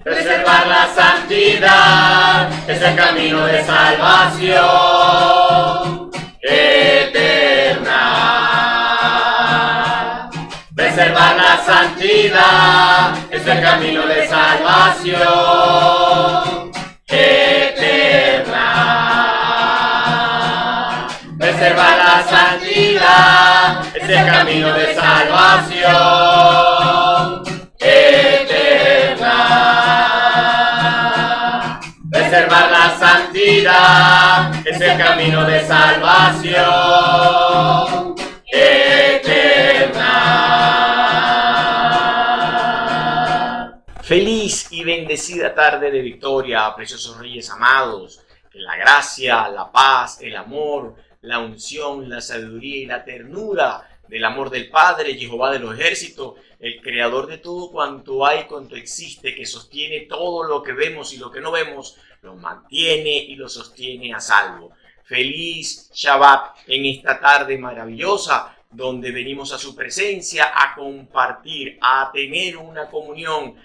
Preservar la santidad es el camino de salvación eterna. Preservar la santidad es el camino de salvación eterna. Preservar la santidad es el camino de salvación eterna. Preservar la santidad es el camino de salvación eterna. Feliz y bendecida tarde de victoria, preciosos reyes amados. Que la gracia, la paz, el amor, la unción, la sabiduría y la ternura del amor del Padre, Jehová de los ejércitos, el creador de todo cuanto hay, cuanto existe, que sostiene todo lo que vemos y lo que no vemos, lo mantiene y lo sostiene a salvo. Feliz Shabbat en esta tarde maravillosa, donde venimos a su presencia a compartir, a tener una comunión,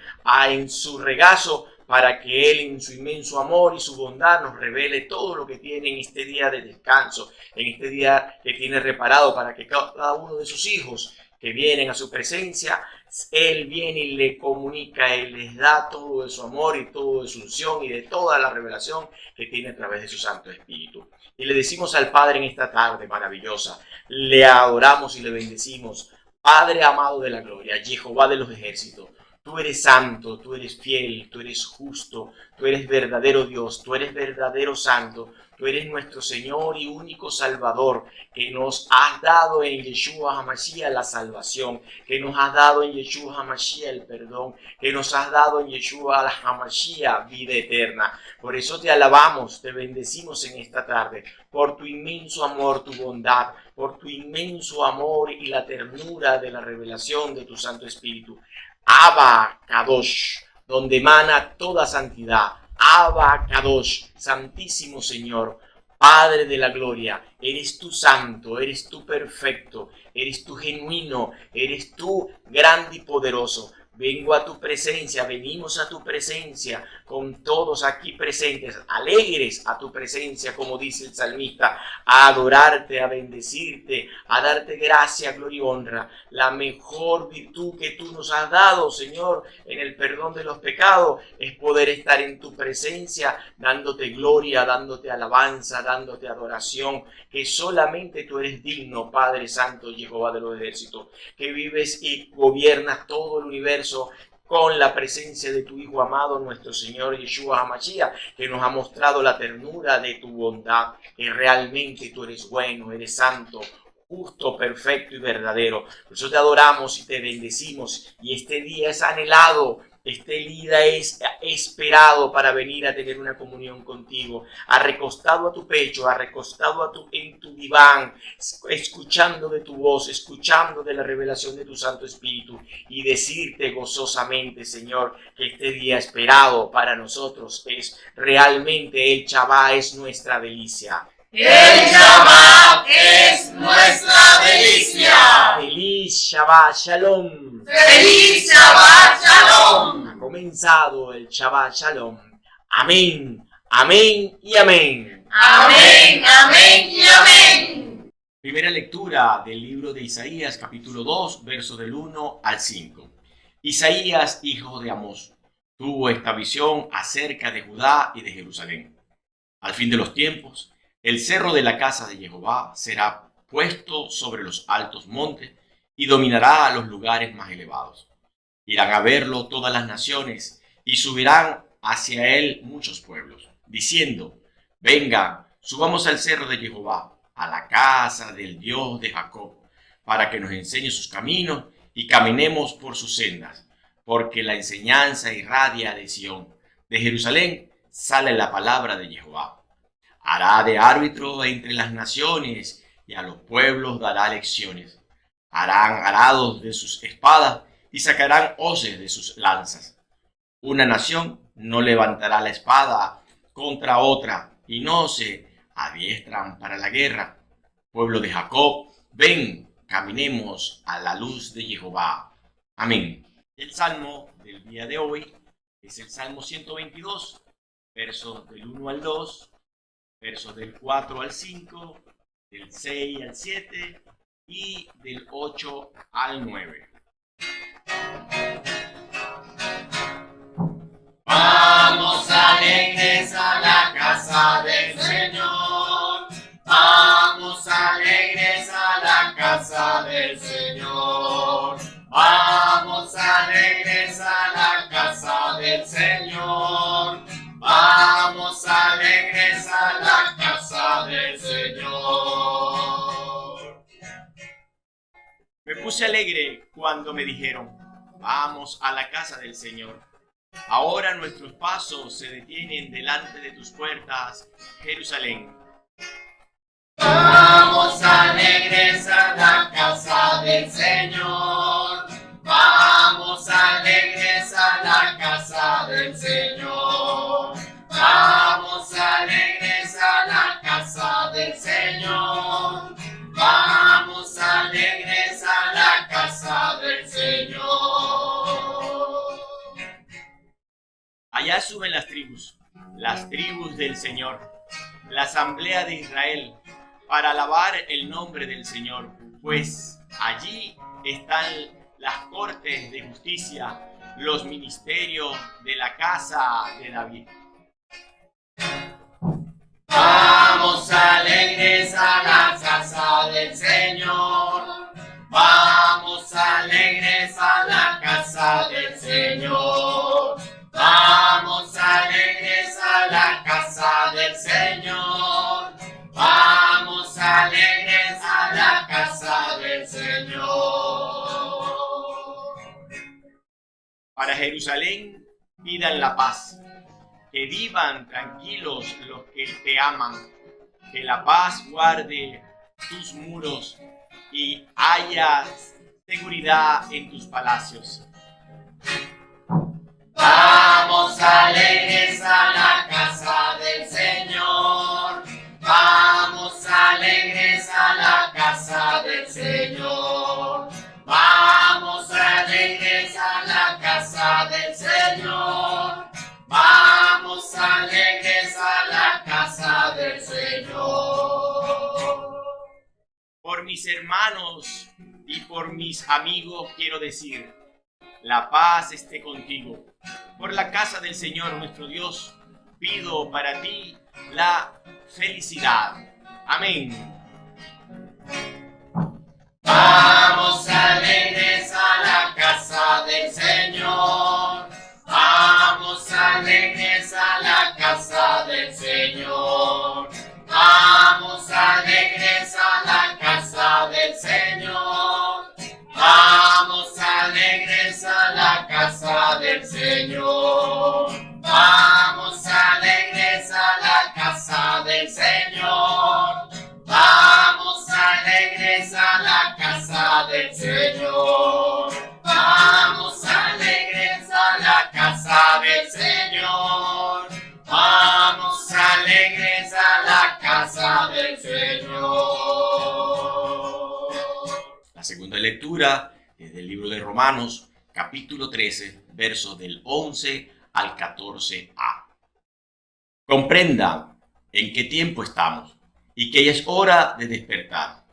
en su regazo, para que Él en su inmenso amor y su bondad nos revele todo lo que tiene en este día de descanso, en este día que tiene reparado para que cada uno de sus hijos que vienen a su presencia, Él viene y le comunica, Él les da todo de su amor y todo de su unción y de toda la revelación que tiene a través de su Santo Espíritu. Y le decimos al Padre en esta tarde maravillosa, le adoramos y le bendecimos, Padre amado de la gloria, Jehová de los ejércitos. Tú eres santo, tú eres fiel, tú eres justo, tú eres verdadero Dios, tú eres verdadero santo, tú eres nuestro Señor y único Salvador, que nos has dado en Yeshua HaMashiach la salvación, que nos has dado en Yeshua HaMashiach el perdón, que nos has dado en Yeshua HaMashiach vida eterna. Por eso te alabamos, te bendecimos en esta tarde, por tu inmenso amor, tu bondad, por tu inmenso amor y la ternura de la revelación de tu Santo Espíritu. Abba Kadosh, donde emana toda santidad. Abba Kadosh, Santísimo Señor, Padre de la gloria, eres tú santo, eres tú perfecto, eres tú genuino, eres tú grande y poderoso. Vengo a tu presencia, venimos a tu presencia con todos aquí presentes, alegres a tu presencia, como dice el salmista, a adorarte, a bendecirte, a darte gracia, gloria y honra. La mejor virtud que tú nos has dado, Señor, en el perdón de los pecados, es poder estar en tu presencia, dándote gloria, dándote alabanza, dándote adoración, que solamente tú eres digno, Padre Santo, Jehová de los ejércitos, que vives y gobiernas todo el universo con la presencia de tu Hijo amado, nuestro Señor Yeshua HaMashiach, que nos ha mostrado la ternura de tu bondad, que realmente tú eres bueno, eres santo, justo, perfecto y verdadero. Por eso te adoramos y te bendecimos, y este día es anhelado, este día es esperado para venir a tener una comunión contigo, recostado a tu pecho, recostado en tu diván, escuchando de tu voz, escuchando de la revelación de tu Santo Espíritu, y decirte gozosamente, Señor, que este día esperado para nosotros es realmente el Shabbat, es nuestra delicia. El Shabbat es nuestra delicia. Feliz Shabbat Shalom. Feliz Shabbat Shalom. Ha comenzado el Shabbat Shalom. Amén, amén y amén. Amén, amén y amén. Primera lectura del libro de Isaías, capítulo 2, versos del 1 al 5. Isaías, hijo de Amós, tuvo esta visión acerca de Judá y de Jerusalén. Al fin de los tiempos, el cerro de la casa de Jehová será puesto sobre los altos montes y dominará a los lugares más elevados. Irán a verlo todas las naciones y subirán hacia él muchos pueblos, diciendo: venga, subamos al cerro de Jehová, a la casa del Dios de Jacob, para que nos enseñe sus caminos y caminemos por sus sendas, porque la enseñanza irradia de Sión. De Jerusalén sale la palabra de Jehová. Hará de árbitro entre las naciones y a los pueblos dará lecciones. Harán arados de sus espadas y sacarán hoces de sus lanzas. Una nación no levantará la espada contra otra y no se adiestran para la guerra. Pueblo de Jacob, ven, caminemos a la luz de Jehová. Amén. El salmo del día de hoy es el Salmo 122, versos del 1 al 2, versos del 4 al 5, del 6 al 7 y del 8 al 9. Vamos alegres a la casa del Señor. Vamos alegres a la casa del Señor. Vamos alegres a la casa del Señor. Vamos alegres a la casa del Señor. Me puse alegre cuando me dijeron, vamos a la casa del Señor. Ahora nuestros pasos se detienen delante de tus puertas, Jerusalén. Vamos alegres a la casa del Señor. Vamos alegres a la casa del Señor. Vamos alegres a la casa del Señor. Vamos alegres a la casa del Señor. Allá suben las tribus del Señor, la asamblea de Israel, para alabar el nombre del Señor, pues allí están las cortes de justicia, los ministerios de la casa de David. Vamos alegres a la casa del Señor. Vamos alegres a la casa del Señor. Vamos alegres a la casa del Señor. Vamos alegres a la casa del Señor. Para Jerusalén pidan la paz, que vivan tranquilos los que te aman, que la paz guarde tus muros y haya seguridad en tus palacios. Vamos alegres a la casa del Señor. Vamos alegres a la casa del Señor. Vamos alegres a la casa del Señor. Vamos alegres a la casa del Señor. Por mis hermanos y por mis amigos quiero decir, la paz esté contigo. Por la casa del Señor nuestro Dios, pido para ti la felicidad. Amén. Vamos alegres a la casa del Señor. Vamos alegres a la casa del Señor. Vamos alegres a la casa del Señor. Vamos alegres a la casa del Señor. Vamos alegres a la casa del Señor. Vamos alegres a la casa del Señor. Vamos alegres a la casa del Señor. Vamos alegres a la casa del Señor. La segunda lectura es del libro de Romanos, capítulo 13, versos del 11 al 14a. Comprendan en qué tiempo estamos y que ya es hora de despertar.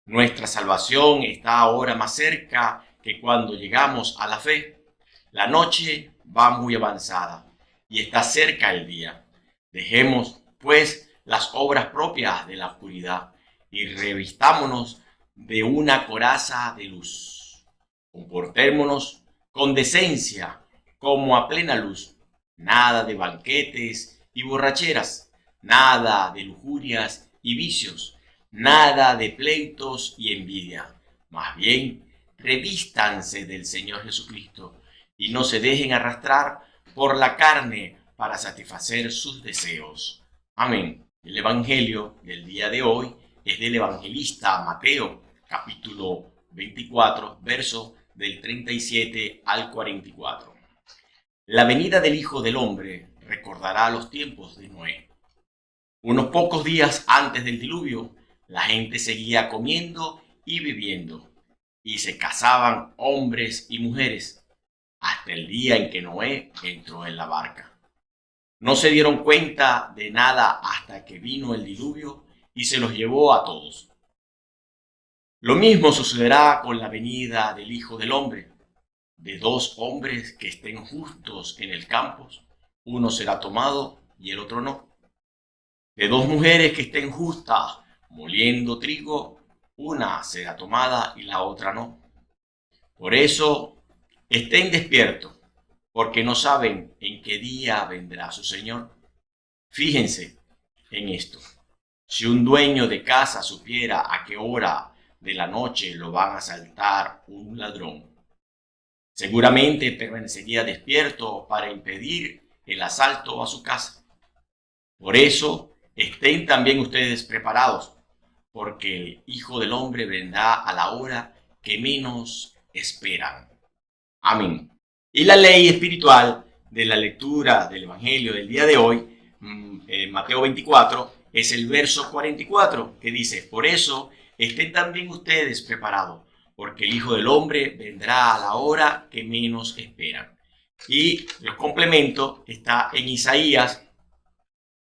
Nuestra salvación está ahora más cerca que cuando llegamos a la fe. La noche va muy avanzada y está cerca el día. Dejemos, pues, las obras propias de la oscuridad y revistámonos de una coraza de luz. Comportémonos con decencia como a plena luz. Nada de banquetes y borracheras, nada de lujurias y vicios, nada de pleitos y envidia. Más bien, revístanse del Señor Jesucristo y no se dejen arrastrar por la carne para satisfacer sus deseos. Amén. El Evangelio del día de hoy es del evangelista Mateo, capítulo 24, verso del 37 al 44. La venida del Hijo del Hombre recordará los tiempos de Noé. Unos pocos días antes del diluvio, la gente seguía comiendo y bebiendo, y se casaban hombres y mujeres, hasta el día en que Noé entró en la barca. No se dieron cuenta de nada hasta que vino el diluvio y se los llevó a todos. Lo mismo sucederá con la venida del Hijo del Hombre. De dos hombres que estén justos en el campo, uno será tomado y el otro no. De dos mujeres que estén justas moliendo trigo, una será tomada y la otra no. Por eso, estén despiertos, porque no saben en qué día vendrá su Señor. Fíjense en esto. Si un dueño de casa supiera a qué hora de la noche lo van a asaltar un ladrón, seguramente permanecería despierto para impedir el asalto a su casa. Por eso, estén también ustedes preparados, porque el Hijo del Hombre vendrá a la hora que menos esperan. Amén. Y la ley espiritual de la lectura del Evangelio del día de hoy, Mateo 24, es el verso 44, que dice: por eso estén también ustedes preparados, porque el Hijo del Hombre vendrá a la hora que menos esperan. Y los complementos está en Isaías,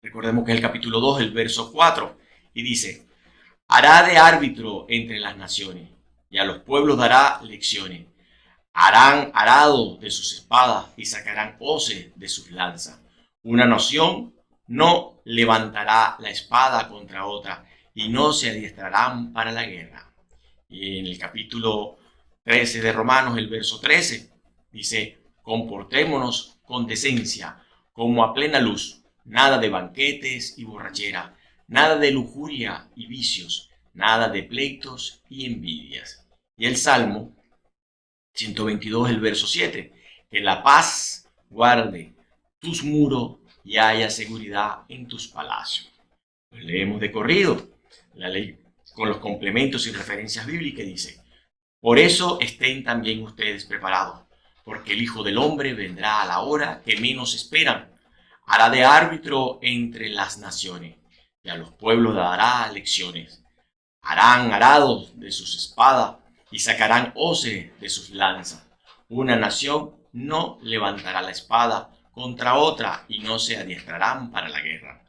recordemos que es el capítulo 2, el verso 4, y dice: hará de árbitro entre las naciones, y a los pueblos dará lecciones. Harán arado de sus espadas y sacarán hoces de sus lanzas. Una nación no levantará la espada contra otra, y no se adiestrarán para la guerra. Y en el capítulo 13 de Romanos, el verso 13, dice: comportémonos con decencia, como a plena luz, nada de banquetes y borrachera, nada de lujuria y vicios, nada de pleitos y envidias. Y el Salmo 122, el verso 7, que la paz guarde tus muros y haya seguridad en tus palacios. Pues leemos de corrido la ley con los complementos y referencias bíblicas. Dice: por eso estén también ustedes preparados, porque el Hijo del Hombre vendrá a la hora que menos esperan. Hará de árbitro entre las naciones, y a los pueblos dará lecciones. Harán arados de sus espadas y sacarán hoces de sus lanzas. Una nación no levantará la espada contra otra y no se adiestrarán para la guerra.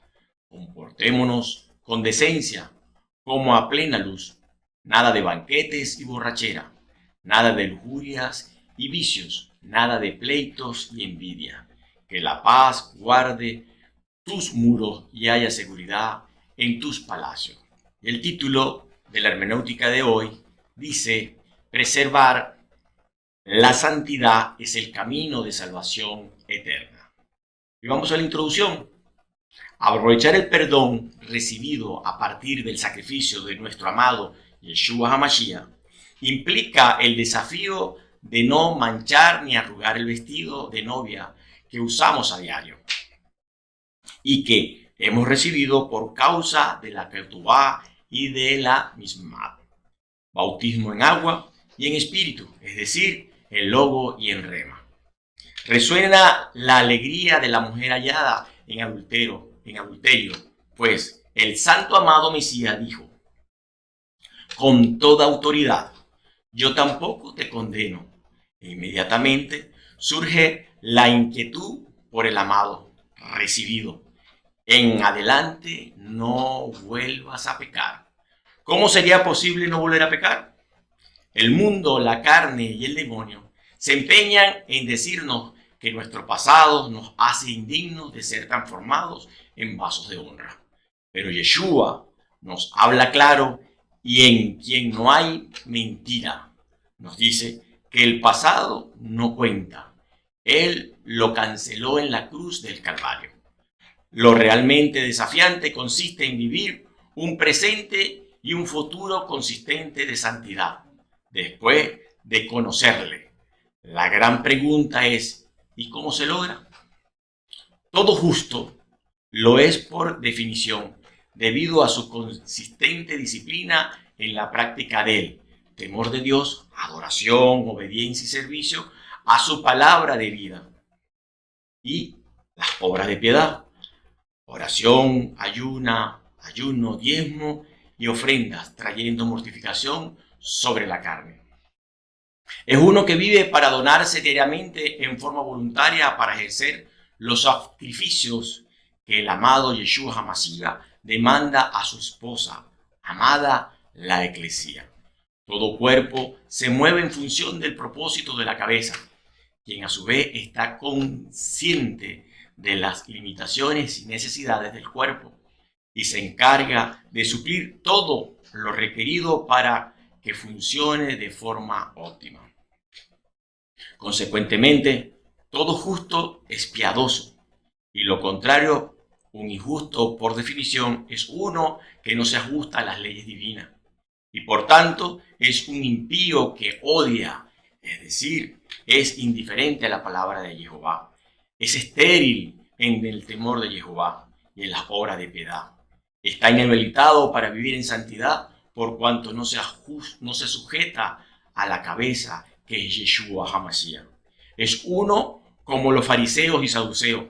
Comportémonos con decencia, como a plena luz, nada de banquetes y borrachera, nada de lujurias y vicios, nada de pleitos y envidia. Que la paz guarde tus muros y haya seguridad en tus palacios. El título de la hermenéutica de hoy dice: preservar la santidad es el camino de salvación eterna. Y vamos a la introducción. Aprovechar el perdón recibido a partir del sacrificio de nuestro amado Yeshua HaMashiach implica el desafío de no manchar ni arrugar el vestido de novia que usamos a diario y que hemos recibido por causa de la Ketubá y de la Mismat. Bautismo en agua y en espíritu, es decir, en logo y en rema. Resuena la alegría de la mujer hallada en adulterio, pues el santo amado Mesías dijo: con toda autoridad, yo tampoco te condeno. E inmediatamente surge la inquietud por el amado recibido. En adelante no vuelvas a pecar. ¿Cómo sería posible no volver a pecar? El mundo, la carne y el demonio se empeñan en decirnos que nuestro pasado nos hace indignos de ser transformados en vasos de honra. Pero Yeshua nos habla claro y en quien no hay mentira. Nos dice que el pasado no cuenta. Él lo canceló en la cruz del Calvario. Lo realmente desafiante consiste en vivir un presente y un futuro consistente de santidad, después de conocerle. La gran pregunta es: ¿y cómo se logra? Todo justo lo es por definición, debido a su consistente disciplina en la práctica del temor de Dios, adoración, obediencia y servicio a su palabra de vida, y las obras de piedad, oración, ayuno, diezmo y ofrendas, trayendo mortificación sobre la carne. Es uno que vive para donarse diariamente en forma voluntaria para ejercer los sacrificios que el amado Yeshua HaMashiach demanda a su esposa, amada la Eclesia. Todo cuerpo se mueve en función del propósito de la cabeza, quien a su vez está consciente de las limitaciones y necesidades del cuerpo y se encarga de suplir todo lo requerido para que funcione de forma óptima. Consecuentemente, todo justo es piadoso y lo contrario, un injusto por definición es uno que no se ajusta a las leyes divinas y por tanto es un impío que odia, es decir, es indiferente a la palabra de Jehová, es estéril en el temor de Jehová y en las obras de piedad. Está inhabilitado para vivir en santidad por cuanto no se sujeta a la cabeza que es Yeshua HaMashiach. Es uno como los fariseos y saduceos,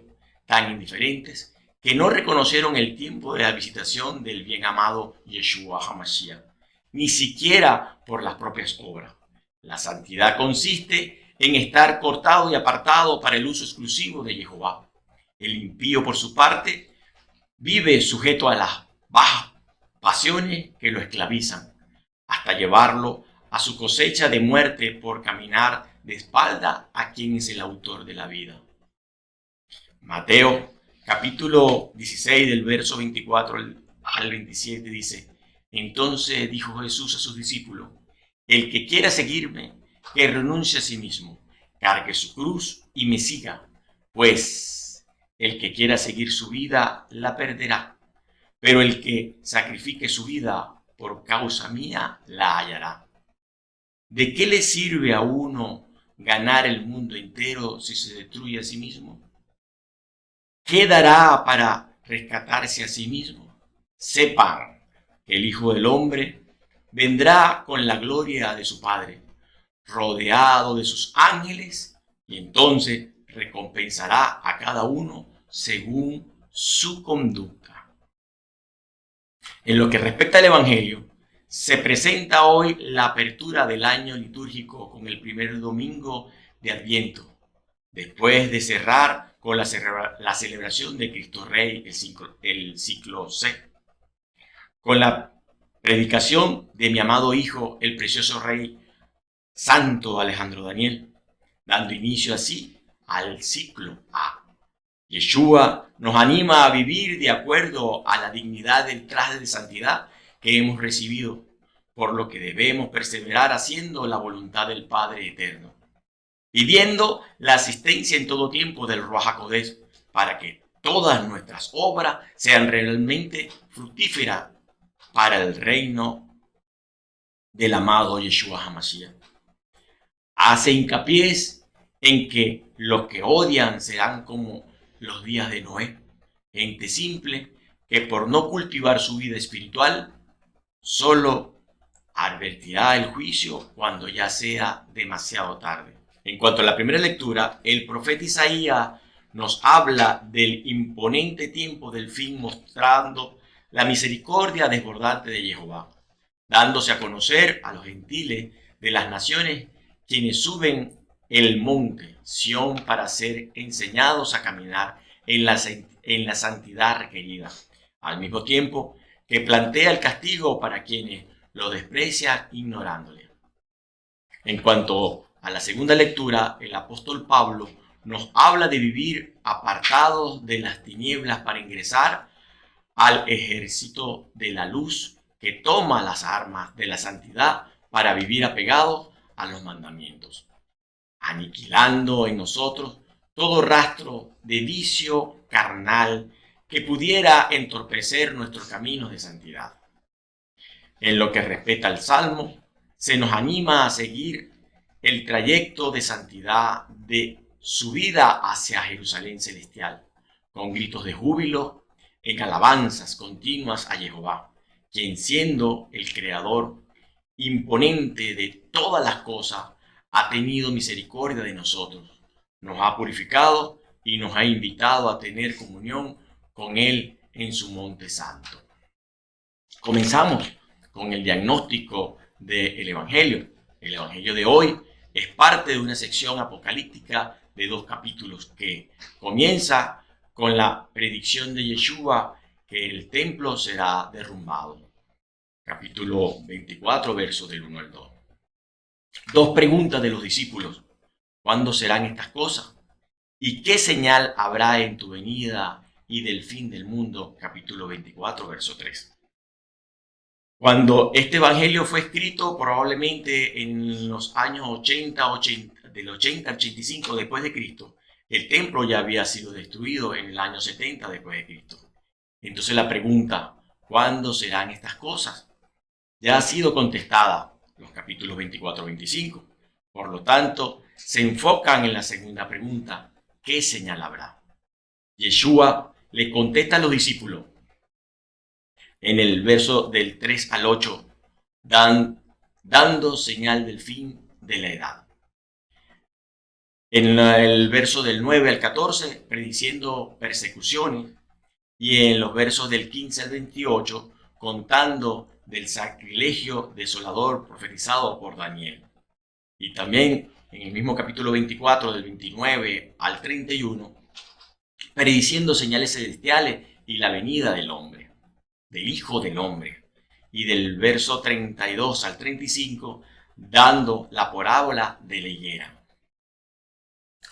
tan indiferentes que no reconocieron el tiempo de la visitación del bien amado Yeshua HaMashiach, ni siquiera por las propias obras. La santidad consiste en estar cortado y apartado para el uso exclusivo de Jehová. El impío, por su parte, vive sujeto a las bajas pasiones que lo esclavizan, hasta llevarlo a su cosecha de muerte por caminar de espalda a quien es el autor de la vida. Mateo, capítulo 16, del verso 24 al 27, dice: Entonces dijo Jesús a sus discípulos: El que quiera seguirme, que renuncie a sí mismo, cargue su cruz y me siga, pues el que quiera seguir su vida la perderá, pero el que sacrifique su vida por causa mía la hallará. ¿De qué le sirve a uno ganar el mundo entero si se destruye a sí mismo? ¿Qué dará para rescatarse a sí mismo? Sepan que el Hijo del Hombre vendrá con la gloria de su Padre, rodeado de sus ángeles, y entonces recompensará a cada uno según su conducta. En lo que respecta al Evangelio, se presenta hoy la apertura del año litúrgico con el primer domingo de Adviento, después de cerrar con la celebración de Cristo Rey, el ciclo C, con la predicación de mi amado Hijo, el precioso Rey Santo Alejandro Daniel, dando inicio así al ciclo A. Yeshua nos anima a vivir de acuerdo a la dignidad del traje de santidad que hemos recibido, por lo que debemos perseverar haciendo la voluntad del Padre Eterno, pidiendo la asistencia en todo tiempo del Ruach HaKodesh para que todas nuestras obras sean realmente fructíferas para el reino del amado Yeshua HaMashiach. Hace hincapié en que los que odian serán como los días de Noé, gente simple que por no cultivar su vida espiritual solo advertirá el juicio cuando ya sea demasiado tarde. En cuanto a la primera lectura, el profeta Isaías nos habla del imponente tiempo del fin, mostrando la misericordia desbordante de Jehová, dándose a conocer a los gentiles de las naciones, quienes suben el monte Sión para ser enseñados a caminar en la santidad requerida, al mismo tiempo que plantea el castigo para quienes lo desprecian ignorándole. En cuanto a la segunda lectura, el apóstol Pablo nos habla de vivir apartados de las tinieblas para ingresar al ejército de la luz que toma las armas de la santidad para vivir apegados a los mandamientos, aniquilando en nosotros todo rastro de vicio carnal que pudiera entorpecer nuestros caminos de santidad. En lo que respecta al Salmo, se nos anima a seguir el trayecto de santidad de subida hacia Jerusalén celestial, con gritos de júbilo, en alabanzas continuas a Jehová, quien siendo el creador imponente de todas las cosas, ha tenido misericordia de nosotros, nos ha purificado y nos ha invitado a tener comunión con Él en su monte santo. Comenzamos con el diagnóstico del Evangelio. El Evangelio de hoy es parte de una sección apocalíptica de 2 capítulos que comienza con la predicción de Yeshua que el templo será derrumbado. Capítulo 24, versos del 1 al 2. Dos preguntas de los discípulos. ¿Cuándo serán estas cosas? ¿Y qué señal habrá en tu venida y del fin del mundo? Capítulo 24, verso 3. Cuando este evangelio fue escrito, probablemente en los años 80, del 80 al 85 después de Cristo, el templo ya había sido destruido en el año 70 después de Cristo. Entonces la pregunta, ¿cuándo serán estas cosas? Ya ha sido contestada los capítulos 24 y 25. Por lo tanto, se enfocan en la segunda pregunta, ¿qué señal habrá? Yeshua le contesta a los discípulos en el verso del 3 al 8, dando señal del fin de la edad. En el verso del 9 al 14, prediciendo persecuciones, y en los versos del 15 al 28, contando del sacrilegio desolador profetizado por Daniel. Y también en el mismo capítulo 24, del 29 al 31, prediciendo señales celestiales y la venida del hombre, del Hijo del Hombre. Y del verso 32 al 35, dando la parábola de la higuera.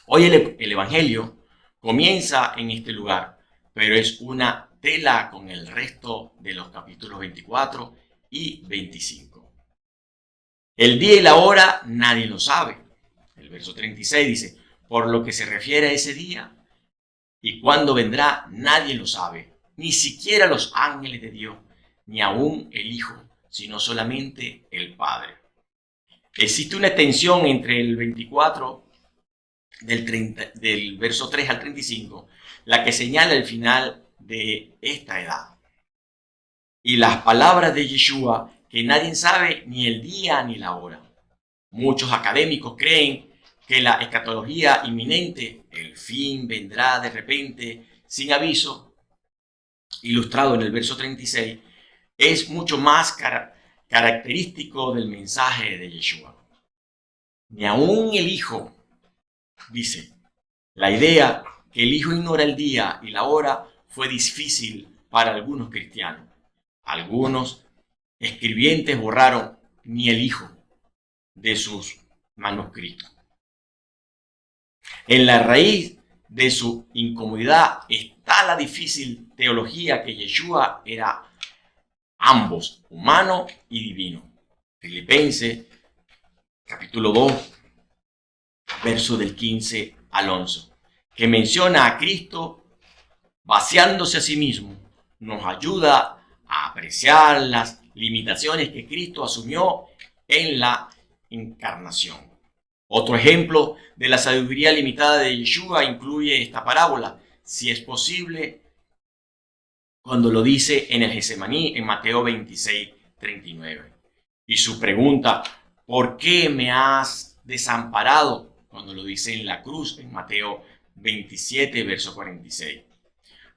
Hoy el Evangelio comienza en este lugar, pero es una tela con el resto de los capítulos 24 y 25. El día y la hora nadie lo sabe. El verso 36 dice, por lo que se refiere a ese día y cuándo vendrá, nadie lo sabe, ni siquiera los ángeles de Dios, ni aún el Hijo, sino solamente el Padre. Existe una tensión entre el 24 del verso 3 al 35, la que señala el final de esta edad. Y las palabras de Yeshua, que nadie sabe ni el día ni la hora. Muchos académicos creen que la escatología inminente, el fin vendrá de repente, sin aviso, ilustrado en el verso 36, es mucho más característico del mensaje de Yeshua. Ni aún el Hijo, dice, la idea que el Hijo ignora el día y la hora fue difícil para algunos cristianos. Algunos escribientes borraron ni el Hijo de sus manuscritos. En la raíz de su incomodidad está la difícil teología que Yeshua era ambos, humano y divino. Filipenses, capítulo 2, verso del 15 al 11, que menciona a Cristo vaciándose a sí mismo, nos ayuda a apreciar las limitaciones que Cristo asumió en la encarnación. Otro ejemplo de la sabiduría limitada de Yeshua incluye esta parábola, si es posible, cuando lo dice en el Getsemaní, en Mateo 26, 39. Y su pregunta, ¿por qué me has desamparado? Cuando lo dice en la cruz, en Mateo 27, verso 46.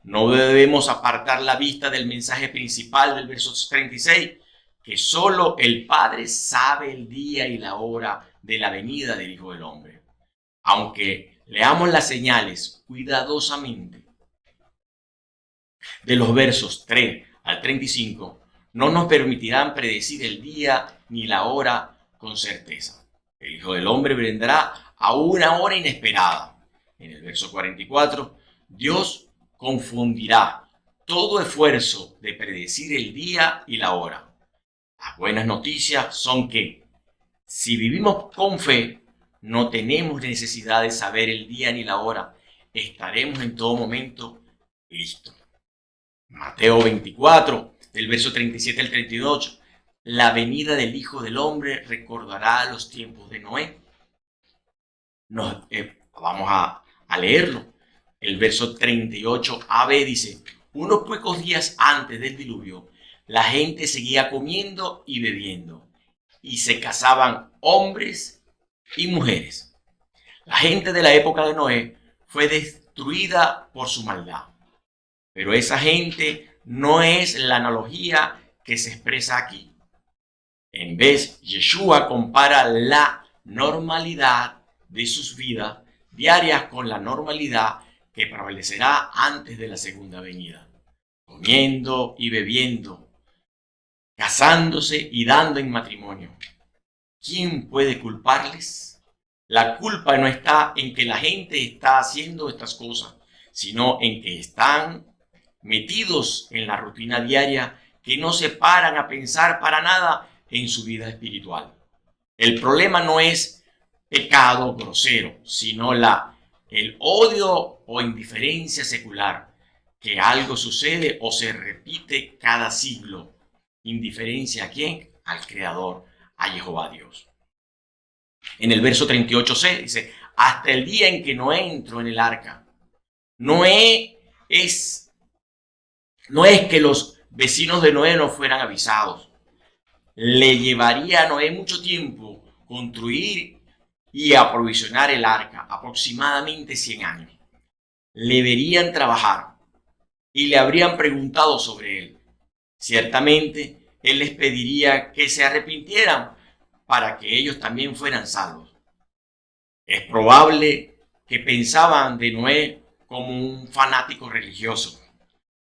No debemos apartar la vista del mensaje principal del verso 36, que solo el Padre sabe el día y la hora de la venida del Hijo del Hombre. Aunque leamos las señales cuidadosamente, de los versos 3 al 35, no nos permitirán predecir el día ni la hora con certeza. El Hijo del Hombre vendrá a una hora inesperada. En el verso 44, Dios confundirá todo esfuerzo de predecir el día y la hora. Las buenas noticias son que, si vivimos con fe, no tenemos necesidad de saber el día ni la hora. Estaremos en todo momento listos. Mateo 24, del verso 37 al 38. La venida del Hijo del Hombre recordará los tiempos de Noé. Vamos a leerlo. El verso 38a-b dice: unos pocos días antes del diluvio, la gente seguía comiendo y bebiendo, y se casaban hombres y mujeres. La gente de la época de Noé fue destruida por su maldad. Pero esa gente no es la analogía que se expresa aquí. En vez, Yeshua compara la normalidad de sus vidas diarias con la normalidad que prevalecerá antes de la segunda venida. Comiendo y bebiendo, casándose y dando en matrimonio. ¿Quién puede culparles? La culpa no está en que la gente está haciendo estas cosas, sino en que están metidos en la rutina diaria, que no se paran a pensar para nada en su vida espiritual. El problema no es pecado grosero, sino el odio o indiferencia secular, que algo sucede o se repite cada siglo. ¿Indiferencia a quién? Al Creador, a Jehová Dios. En el verso 38c dice: hasta el día en que Noé entró en el arca. Noé no es que los vecinos de Noé no fueran avisados. Le llevaría a Noé mucho tiempo construir y aprovisionar el arca, aproximadamente 100 años. Le verían trabajar y le habrían preguntado sobre él. Ciertamente, él les pediría que se arrepintieran para que ellos también fueran salvos. Es probable que pensaban de Noé como un fanático religioso.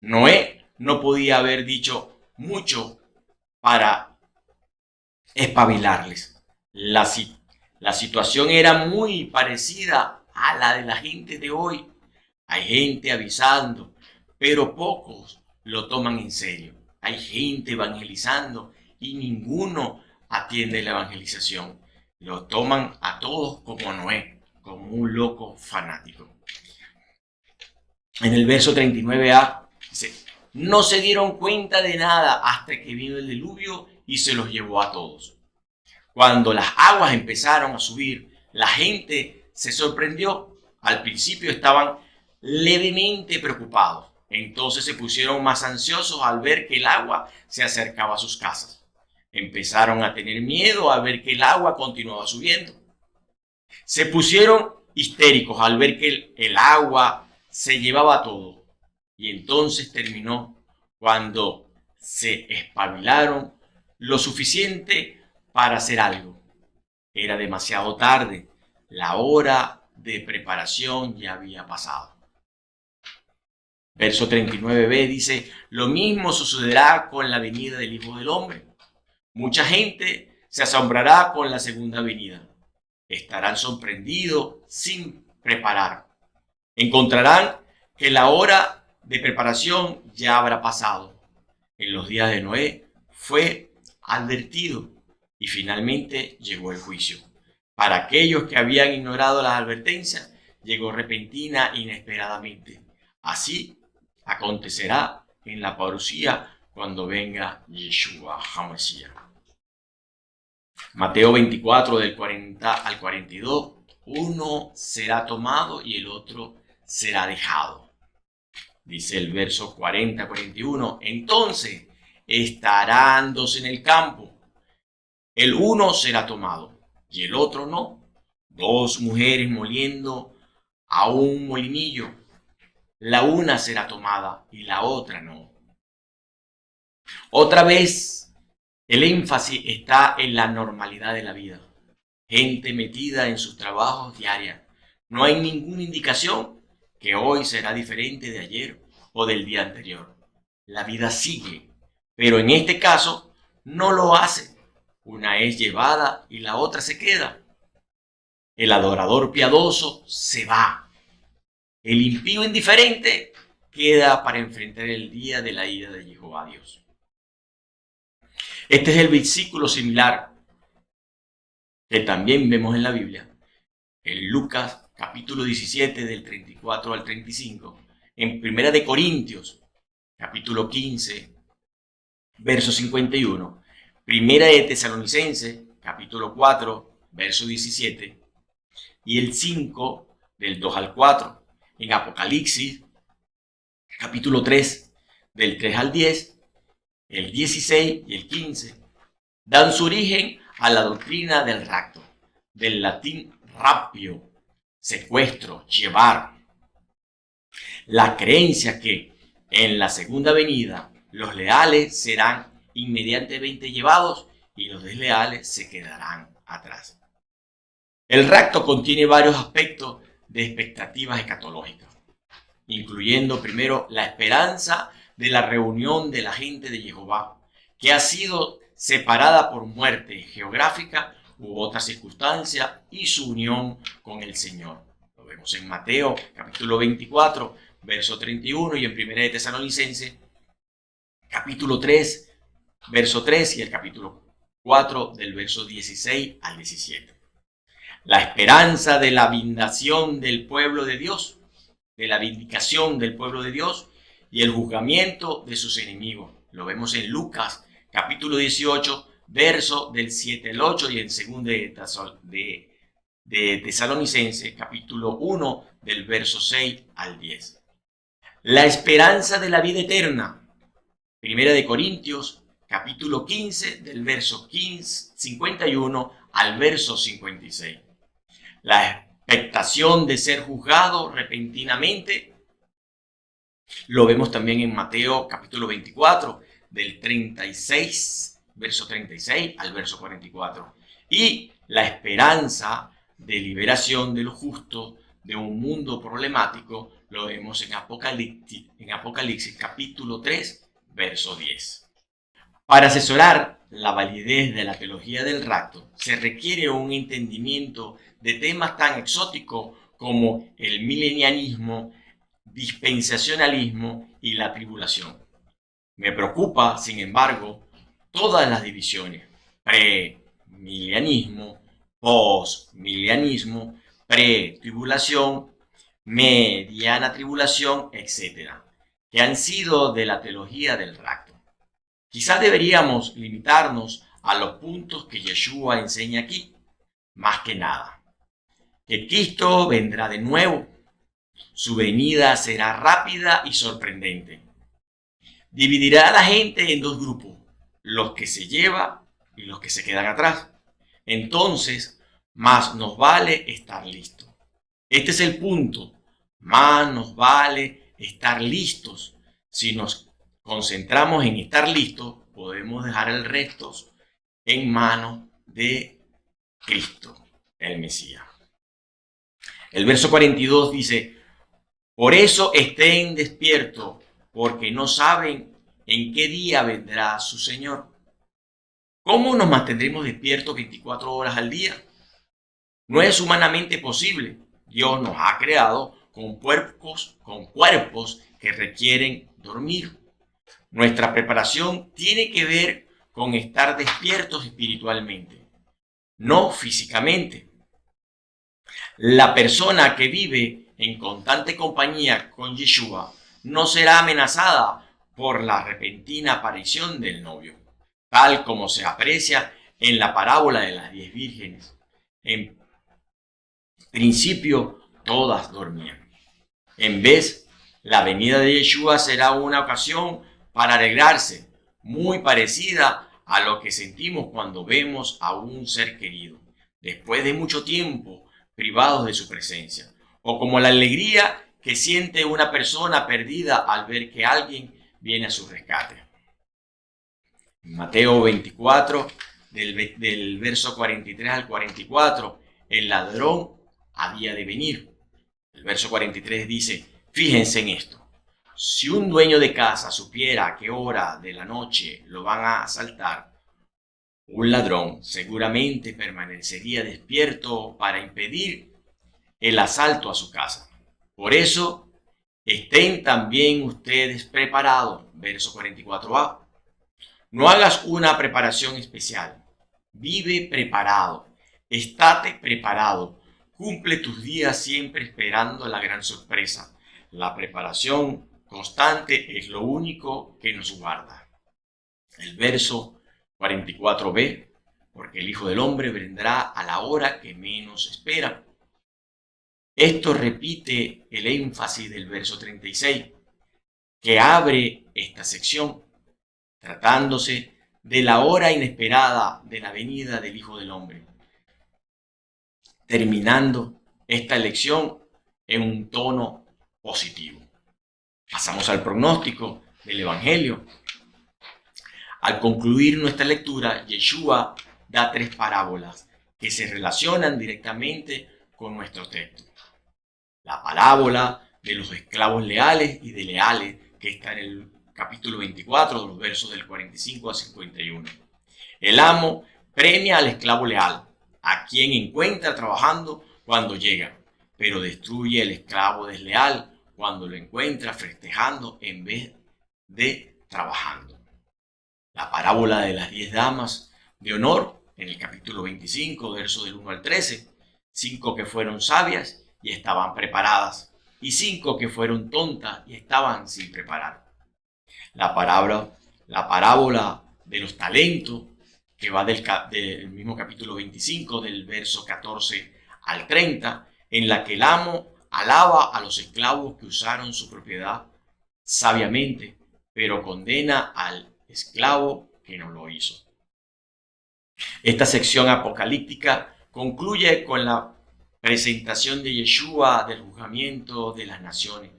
Noé no podía haber dicho mucho para espabilarles. La situación era muy parecida a la de la gente de hoy. Hay gente avisando, pero pocos lo toman en serio. Hay gente evangelizando y ninguno atiende la evangelización. Lo toman a todos como Noé, como un loco fanático. En el verso 39a dice: no se dieron cuenta de nada hasta que vino el diluvio y se los llevó a todos. Cuando las aguas empezaron a subir, la gente se sorprendió. Al principio estaban levemente preocupados. Entonces se pusieron más ansiosos al ver que el agua se acercaba a sus casas. Empezaron a tener miedo al ver que el agua continuaba subiendo. Se pusieron histéricos al ver que el agua se llevaba todo. Y entonces terminó cuando se espabilaron lo suficiente para hacer algo. Era demasiado tarde. La hora de preparación ya había pasado. Verso 39b dice: lo mismo sucederá con la venida del Hijo del Hombre. Mucha gente se asombrará con la segunda venida. Estarán sorprendidos sin preparar. Encontrarán que la hora de preparación ya habrá pasado. En los días de Noé fue advertido y finalmente llegó el juicio. Para aquellos que habían ignorado las advertencias, llegó repentina e inesperadamente. Así acontecerá en la parucía cuando venga Yeshua HaMashiach. Mateo 24, del 40 al 42. Uno será tomado y el otro será dejado. Dice el verso 40-41. Entonces estarán dos en el campo. El uno será tomado y el otro no. Dos mujeres moliendo a un molinillo. La una será tomada y la otra no. Otra vez, el énfasis está en la normalidad de la vida. Gente metida en sus trabajos diarios. No hay ninguna indicación que hoy será diferente de ayer o del día anterior. La vida sigue, pero en este caso no lo hace. Una es llevada y la otra se queda. El adorador piadoso se va. El impío indiferente queda para enfrentar el día de la ira de Jehová Dios. Este es el versículo similar que también vemos en la Biblia, en Lucas capítulo 17 del 34 al 35, en Primera de Corintios capítulo 15 verso 51, Primera de Tesalonicenses capítulo 4 verso 17 y el 5 del 2 al 4. en Apocalipsis, capítulo 3, del 3 al 10, el 16 y el 15, dan su origen a la doctrina del rapto, del latín rapio, secuestro, llevar. La creencia que en la segunda venida los leales serán inmediatamente llevados y los desleales se quedarán atrás. El rapto contiene varios aspectos de expectativas escatológicas, incluyendo primero la esperanza de la reunión de la gente de Jehová, que ha sido separada por muerte geográfica u otra circunstancia, y su unión con el Señor. Lo vemos en Mateo capítulo 24, verso 31, y en 1 de Tesalonicenses capítulo 3, verso 3, y el capítulo 4 del verso 16 al 17. La esperanza de la vindicación del pueblo de Dios, de la vindicación del pueblo de Dios y el juzgamiento de sus enemigos. Lo vemos en Lucas capítulo 18, verso del 7 al 8, y en 2 de Tesalonicenses capítulo 1 del verso 6 al 10. La esperanza de la vida eterna. 1 de Corintios capítulo 15 del verso 51 al verso 56. La expectación de ser juzgado repentinamente. Lo vemos también en Mateo capítulo 24 del 36, verso 36 al verso 44. Y la esperanza de liberación de los justos de un mundo problemático lo vemos en Apocalipsis capítulo 3, verso 10. Para asesorar la validez de la teología del rapto se requiere un entendimiento de temas tan exóticos como el milenialismo, dispensacionalismo y la tribulación. Me preocupa, sin embargo, todas las divisiones: premilenialismo, postmilenialismo, pretribulación, mediana tribulación, etc., que han sido de la teología del rapto. Quizás deberíamos limitarnos a los puntos que Yeshua enseña aquí. Más que nada, que Cristo vendrá de nuevo. Su venida será rápida y sorprendente. Dividirá a la gente en dos grupos: los que se llevan y los que se quedan atrás. Entonces, más nos vale estar listos. Este es el punto. Más nos vale estar listos. Si nos concentramos en estar listos, podemos dejar el resto en manos de Cristo, el Mesías. El verso 42 dice: por eso estén despiertos, porque no saben en qué día vendrá su Señor. ¿Cómo nos mantendremos despiertos 24 horas al día? No es humanamente posible. Dios nos ha creado con cuerpos que requieren dormir. Nuestra preparación tiene que ver con estar despiertos espiritualmente, no físicamente. La persona que vive en constante compañía con Yeshua no será amenazada por la repentina aparición del novio, tal como se aprecia en la parábola de las 10 vírgenes. En principio, todas dormían. En vez, la venida de Yeshua será una ocasión para alegrarse, muy parecida a lo que sentimos cuando vemos a un ser querido, después de mucho tiempo privados de su presencia, o como la alegría que siente una persona perdida al ver que alguien viene a su rescate. En Mateo 24, del verso 43 al 44, el ladrón había de venir. El verso 43 dice: fíjense en esto. Si un dueño de casa supiera a qué hora de la noche lo van a asaltar, un ladrón seguramente permanecería despierto para impedir el asalto a su casa. Por eso, estén también ustedes preparados. Verso 44a. No hagas una preparación especial. Vive preparado. Estate preparado. Cumple tus días siempre esperando la gran sorpresa. La preparación constante es lo único que nos guarda. El verso 44b. Porque el Hijo del Hombre vendrá a la hora que menos espera. Esto repite el énfasis del verso 36, que abre esta sección, tratándose de la hora inesperada de la venida del Hijo del Hombre, terminando esta lección en un tono positivo. Pasamos al pronóstico del Evangelio. Al concluir nuestra lectura, Yeshua da 3 parábolas que se relacionan directamente con nuestro texto. La parábola de los esclavos leales y desleales, que está en el capítulo 24, de los versos del 45 al 51. El amo premia al esclavo leal, a quien encuentra trabajando cuando llega, pero destruye al esclavo desleal cuando lo encuentra festejando en vez de trabajando. La parábola de las 10 damas de honor, en el capítulo 25, versos del 1 al 13, 5 que fueron sabias y estaban preparadas, y 5 que fueron tontas y estaban sin preparar. La parábola de los talentos, que va del mismo capítulo 25, del verso 14 al 30, en la que el amo alaba a los esclavos que usaron su propiedad sabiamente, pero condena al esclavo que no lo hizo. Esta sección apocalíptica concluye con la presentación de Yeshua del juzgamiento de las naciones,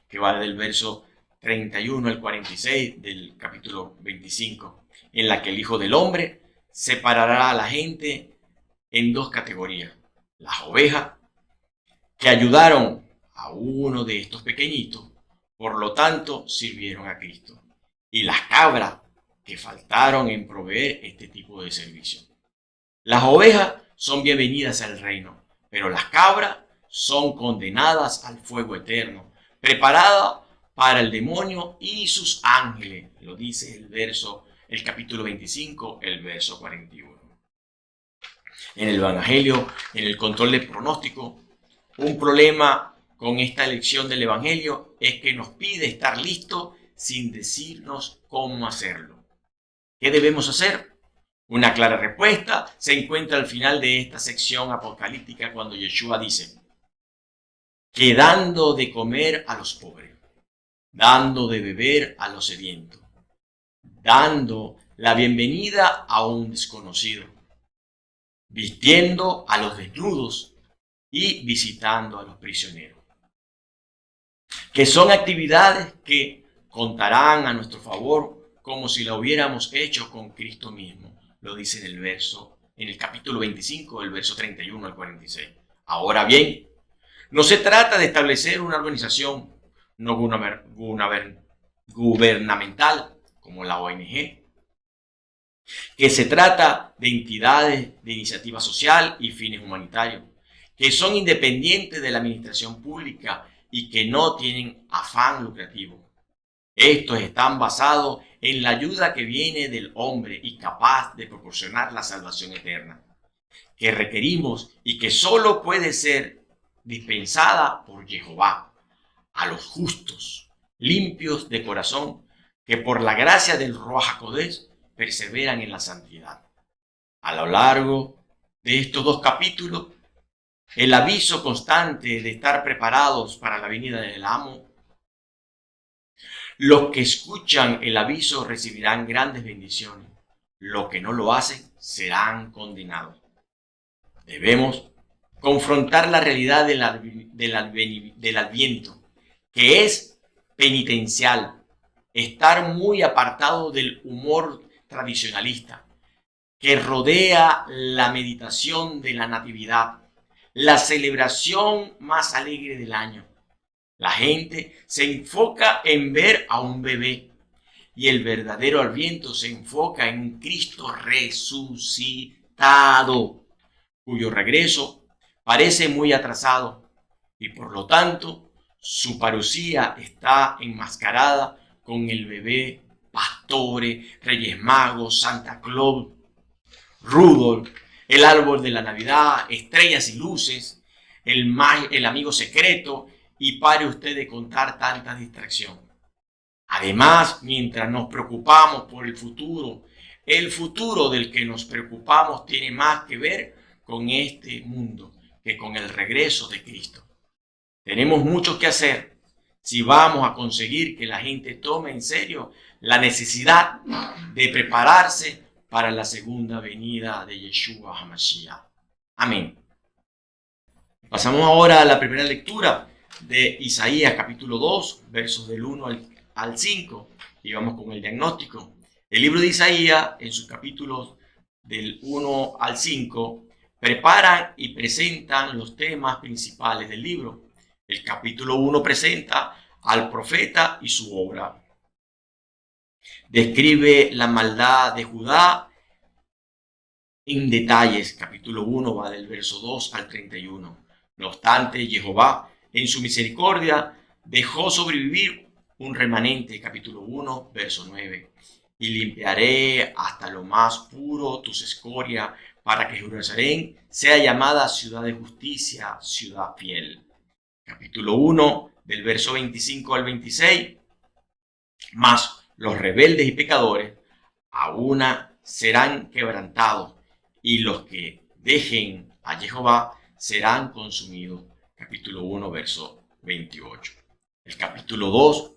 que va del verso 31 al 46 del capítulo 25, en la que el Hijo del Hombre separará a la gente en 2 categorías: las ovejas, que ayudaron a uno de estos pequeñitos, por lo tanto sirvieron a Cristo, y las cabras, que faltaron en proveer este tipo de servicio. Las ovejas son bienvenidas al reino, pero las cabras son condenadas al fuego eterno, preparadas para el demonio y sus ángeles, lo dice el capítulo 25, el verso 41. En el Evangelio, en el control del pronóstico, un problema con esta lección del Evangelio es que nos pide estar listos sin decirnos cómo hacerlo. ¿Qué debemos hacer? Una clara respuesta se encuentra al final de esta sección apocalíptica cuando Yeshua dice: que dando de comer a los pobres, dando de beber a los sedientos, dando la bienvenida a un desconocido, vistiendo a los desnudos y visitando a los prisioneros. Que son actividades que contarán a nuestro favor como si la hubiéramos hecho con Cristo mismo, lo dice en el capítulo 25, el verso 31 al 46. Ahora bien, no se trata de establecer una organización no gubernamental como la ONG, que se trata de entidades de iniciativa social y fines humanitarios, que son independientes de la administración pública y que no tienen afán lucrativo. Estos están basados en la ayuda que viene del hombre y capaz de proporcionar la salvación eterna, que requerimos y que solo puede ser dispensada por Jehová a los justos, limpios de corazón, que por la gracia del Ruach HaKodesh perseveran en la santidad. A lo largo de estos 2 capítulos, el aviso constante de estar preparados para la venida del amo. Los que escuchan el aviso recibirán grandes bendiciones. Los que no lo hacen serán condenados. Debemos confrontar la realidad del Adviento, que es penitencial, estar muy apartado del humor tradicionalista que rodea la meditación de la Natividad, la celebración más alegre del año. La gente se enfoca en ver a un bebé y el verdadero Adviento se enfoca en un Cristo resucitado, cuyo regreso parece muy atrasado y por lo tanto su parucía está enmascarada con el bebé, pastores, Reyes Magos, Santa Claus, Rudolf, el árbol de la Navidad, estrellas y luces, el amigo secreto, y pare usted de contar tanta distracción. Además, mientras nos preocupamos por el futuro del que nos preocupamos tiene más que ver con este mundo que con el regreso de Cristo. Tenemos mucho que hacer si vamos a conseguir que la gente tome en serio la necesidad de prepararse para la segunda venida de Yeshua HaMashiach. Amén. Pasamos ahora a la primera lectura de Isaías capítulo 2, versos del 1 al 5, y vamos con el diagnóstico. El libro de Isaías, en sus capítulos del 1 al 5, preparan y presentan los temas principales del libro. El capítulo 1 presenta al profeta y su obra. Describe la maldad de Judá en detalles. Capítulo 1 va del verso 2 al 31. No obstante, Jehová, en su misericordia, dejó sobrevivir un remanente. Capítulo 1, verso 9. Y limpiaré hasta lo más puro tus escorias, para que Jerusalén sea llamada ciudad de justicia, ciudad fiel. Capítulo 1, del verso 25 al 26. Mas los rebeldes y pecadores a una serán quebrantados, y los que dejen a Jehová serán consumidos. Capítulo 1, verso 28. El capítulo 2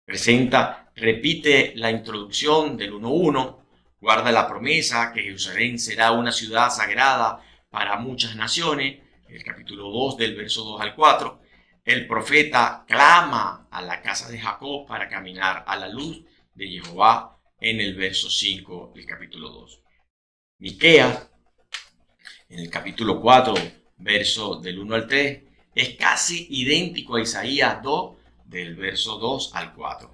repite la introducción del 1:1, guarda la promesa que Jerusalén será una ciudad sagrada para muchas naciones. El capítulo 2 del verso 2 al 4, el profeta clama a la casa de Jacob para caminar a la luz de Jehová en el verso 5 del capítulo 2. Miqueas, en el capítulo 4, verso del 1 al 3, es casi idéntico a Isaías 2, del verso 2 al 4.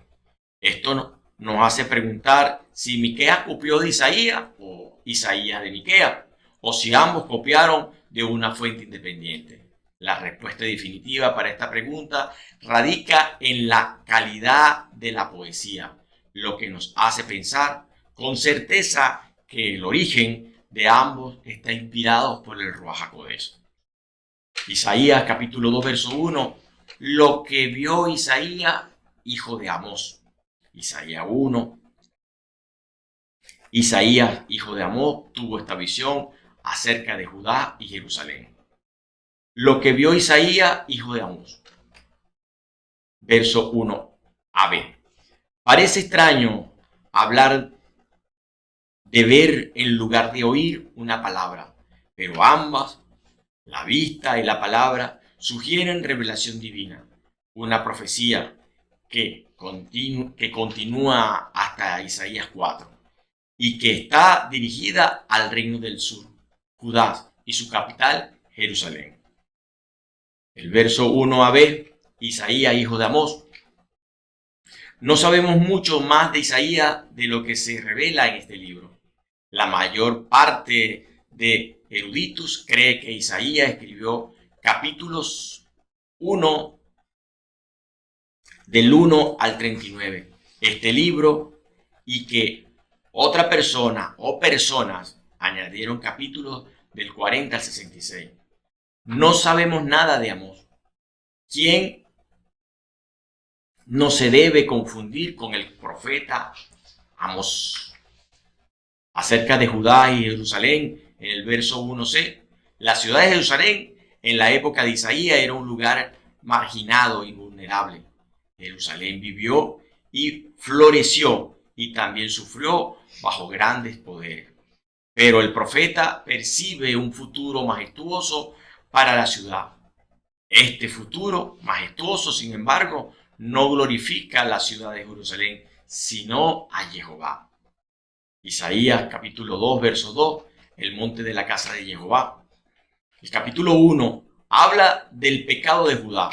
Esto nos hace preguntar si Miqueas copió de Isaías o Isaías de Miqueas, o si ambos copiaron de una fuente independiente. La respuesta definitiva para esta pregunta radica en la calidad de la poesía, lo que nos hace pensar con certeza que el origen de ambos está inspirado por el Ruach HaKodesh. Isaías capítulo 2 verso 1, lo que vio Isaías, hijo de Amós. Isaías 1, Isaías, hijo de Amós, tuvo esta visión acerca de Judá y Jerusalén. Lo que vio Isaías, hijo de Amós. Verso 1a-b. Parece extraño hablar de ver en lugar de oír una palabra, pero ambas, la vista y la palabra, sugieren revelación divina, una profecía que continúa hasta Isaías 4 y que está dirigida al reino del sur, Judá, y su capital, Jerusalén. El verso 1a-b, Isaías, hijo de Amós. No sabemos mucho más de Isaías de lo que se revela en este libro. La mayor parte de eruditos cree que Isaías escribió capítulos 1 del 1 al 39, este libro, y que otra persona o personas añadieron capítulos del 40 al 66. No sabemos nada de Amós, quien no se debe confundir con el profeta Amós. Acerca de Judá y Jerusalén, en el verso 1c, la ciudad de Jerusalén en la época de Isaías era un lugar marginado y vulnerable. Jerusalén vivió y floreció y también sufrió bajo grandes poderes. Pero el profeta percibe un futuro majestuoso para la ciudad. Este futuro majestuoso, sin embargo, no glorifica a la ciudad de Jerusalén, sino a Jehová. Isaías capítulo 2, verso 2, el monte de la casa de Jehová. El capítulo 1 habla del pecado de Judá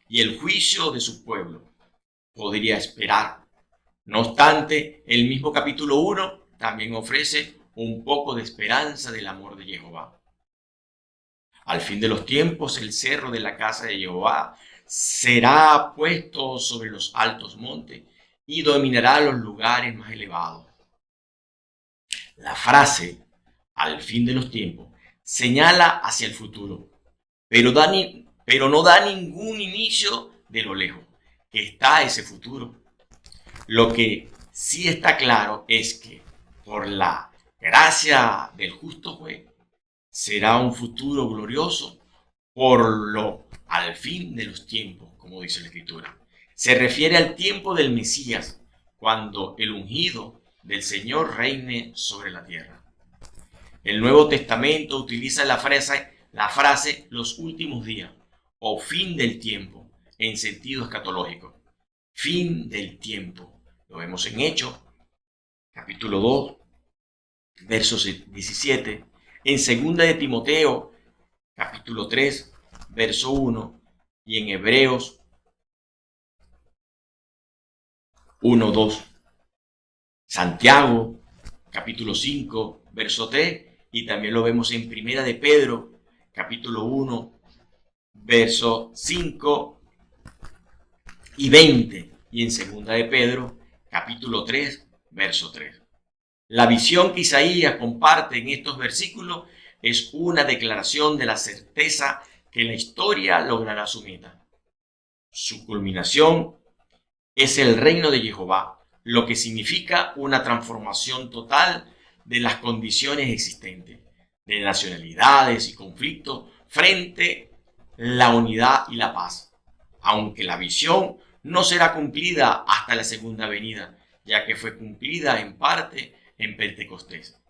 y el juicio de su pueblo. Podría esperar. No obstante, el mismo capítulo 1 también ofrece un poco de esperanza del amor de Jehová. Al fin de los tiempos, el cerro de la casa de Jehová será puesto sobre los altos montes y dominará los lugares más elevados. La frase, al fin de los tiempos, señala hacia el futuro, pero no da ningún inicio de lo lejos que está ese futuro. Lo que sí está claro es que por la gracia del justo juez será un futuro glorioso al fin de los tiempos, como dice la Escritura. Se refiere al tiempo del Mesías, cuando el ungido del Señor reine sobre la tierra. El Nuevo Testamento utiliza la frase los últimos días o fin del tiempo en sentido escatológico. Fin del tiempo. Lo vemos en Hechos, capítulo 2, versos 17. En 2 de Timoteo, capítulo 3, verso 1. Y en Hebreos 1, 2. Santiago, capítulo 5, verso 3. Y también lo vemos en 1 de Pedro, capítulo 1, verso 5 y 20. Y en 2 de Pedro, capítulo 3, verso 3. La visión que Isaías comparte en estos versículos es una declaración de la certeza que la historia logrará su meta. Su culminación es el reino de Jehová, lo que significa una transformación total de las condiciones existentes, de nacionalidades y conflictos frente a la unidad y la paz. Aunque la visión no será cumplida hasta la segunda venida, ya que fue cumplida en parte en Pentecostés.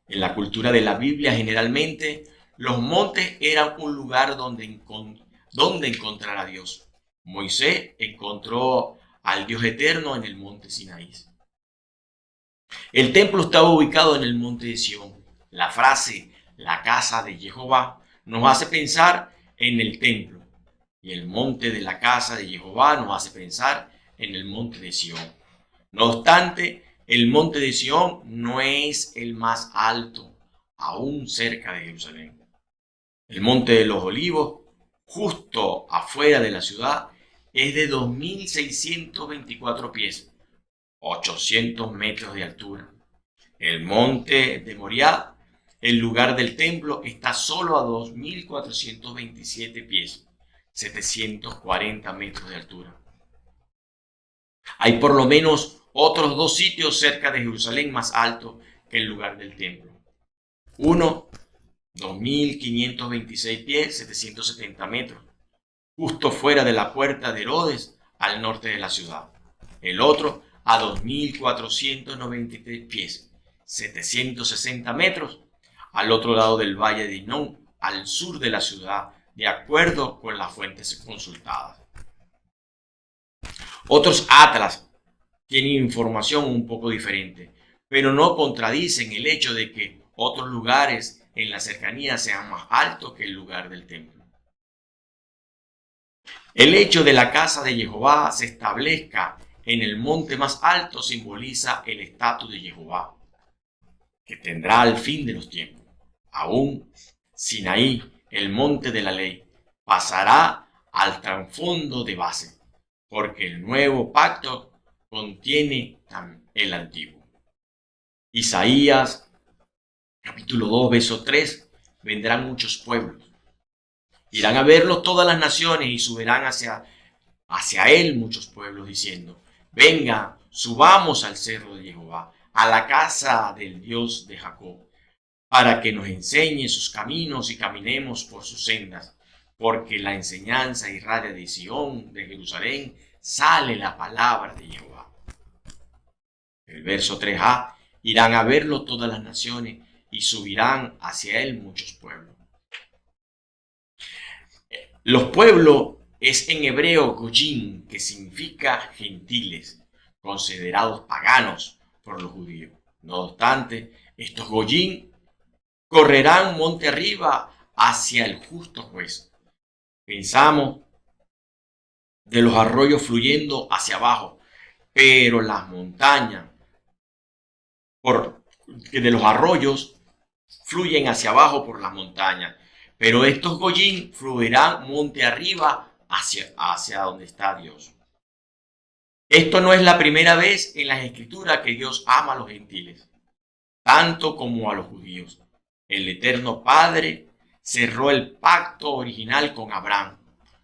En la cultura de la Biblia, generalmente, los montes eran un lugar donde encontrar a Dios. Moisés encontró al Dios eterno en el monte Sinaí. El templo estaba ubicado en el monte de Sión. La frase, la casa de Jehová, nos hace pensar en el templo. Y el monte de la casa de Jehová nos hace pensar en el monte de Sión. No obstante, el monte de Sión no es el más alto, aún cerca de Jerusalén. El monte de los Olivos, justo afuera de la ciudad, es de 2.624 pies, 800 metros de altura. El monte de Moriah, el lugar del templo, está solo a 2.427 pies, 740 metros de altura. Hay por lo menos otros dos sitios cerca de Jerusalén más altos que el lugar del templo. Uno, 2.526 pies, 770 metros, justo fuera de la puerta de Herodes, al norte de la ciudad. El otro, a 2.493 pies, 760 metros, al otro lado del valle de Hinnom, al sur de la ciudad, de acuerdo con las fuentes consultadas. Otros atlas tienen información un poco diferente, pero no contradicen el hecho de que otros lugares en la cercanía sean más altos que el lugar del templo. El hecho de la casa de Jehová se establezca en el monte más alto simboliza el estatus de Jehová, que tendrá al fin de los tiempos. Aún Sinaí, el monte de la ley, pasará al trasfondo de base, porque el nuevo pacto contiene el antiguo. Isaías, capítulo 2, verso 3, vendrán muchos pueblos. Irán a verlo todas las naciones y subirán hacia él muchos pueblos diciendo, venga, subamos al cerro de Jehová, a la casa del Dios de Jacob, para que nos enseñe sus caminos y caminemos por sus sendas, porque la enseñanza irradia de Sión, de Jerusalén, sale la palabra de Jehová. El verso 3a, irán a verlo todas las naciones y subirán hacia él muchos pueblos. Los pueblos es en hebreo goyim, que significa gentiles, considerados paganos por los judíos. No obstante, estos goyim correrán monte arriba hacia el justo juez. Pensamos de los arroyos fluyendo hacia abajo, pero las montañas de los arroyos fluyen hacia abajo por las montañas, pero estos goyim fluirán monte arriba hacia donde está Dios. Esto no es la primera vez en las Escrituras que Dios ama a los gentiles, tanto como a los judíos. El Eterno Padre cerró el pacto original con Abraham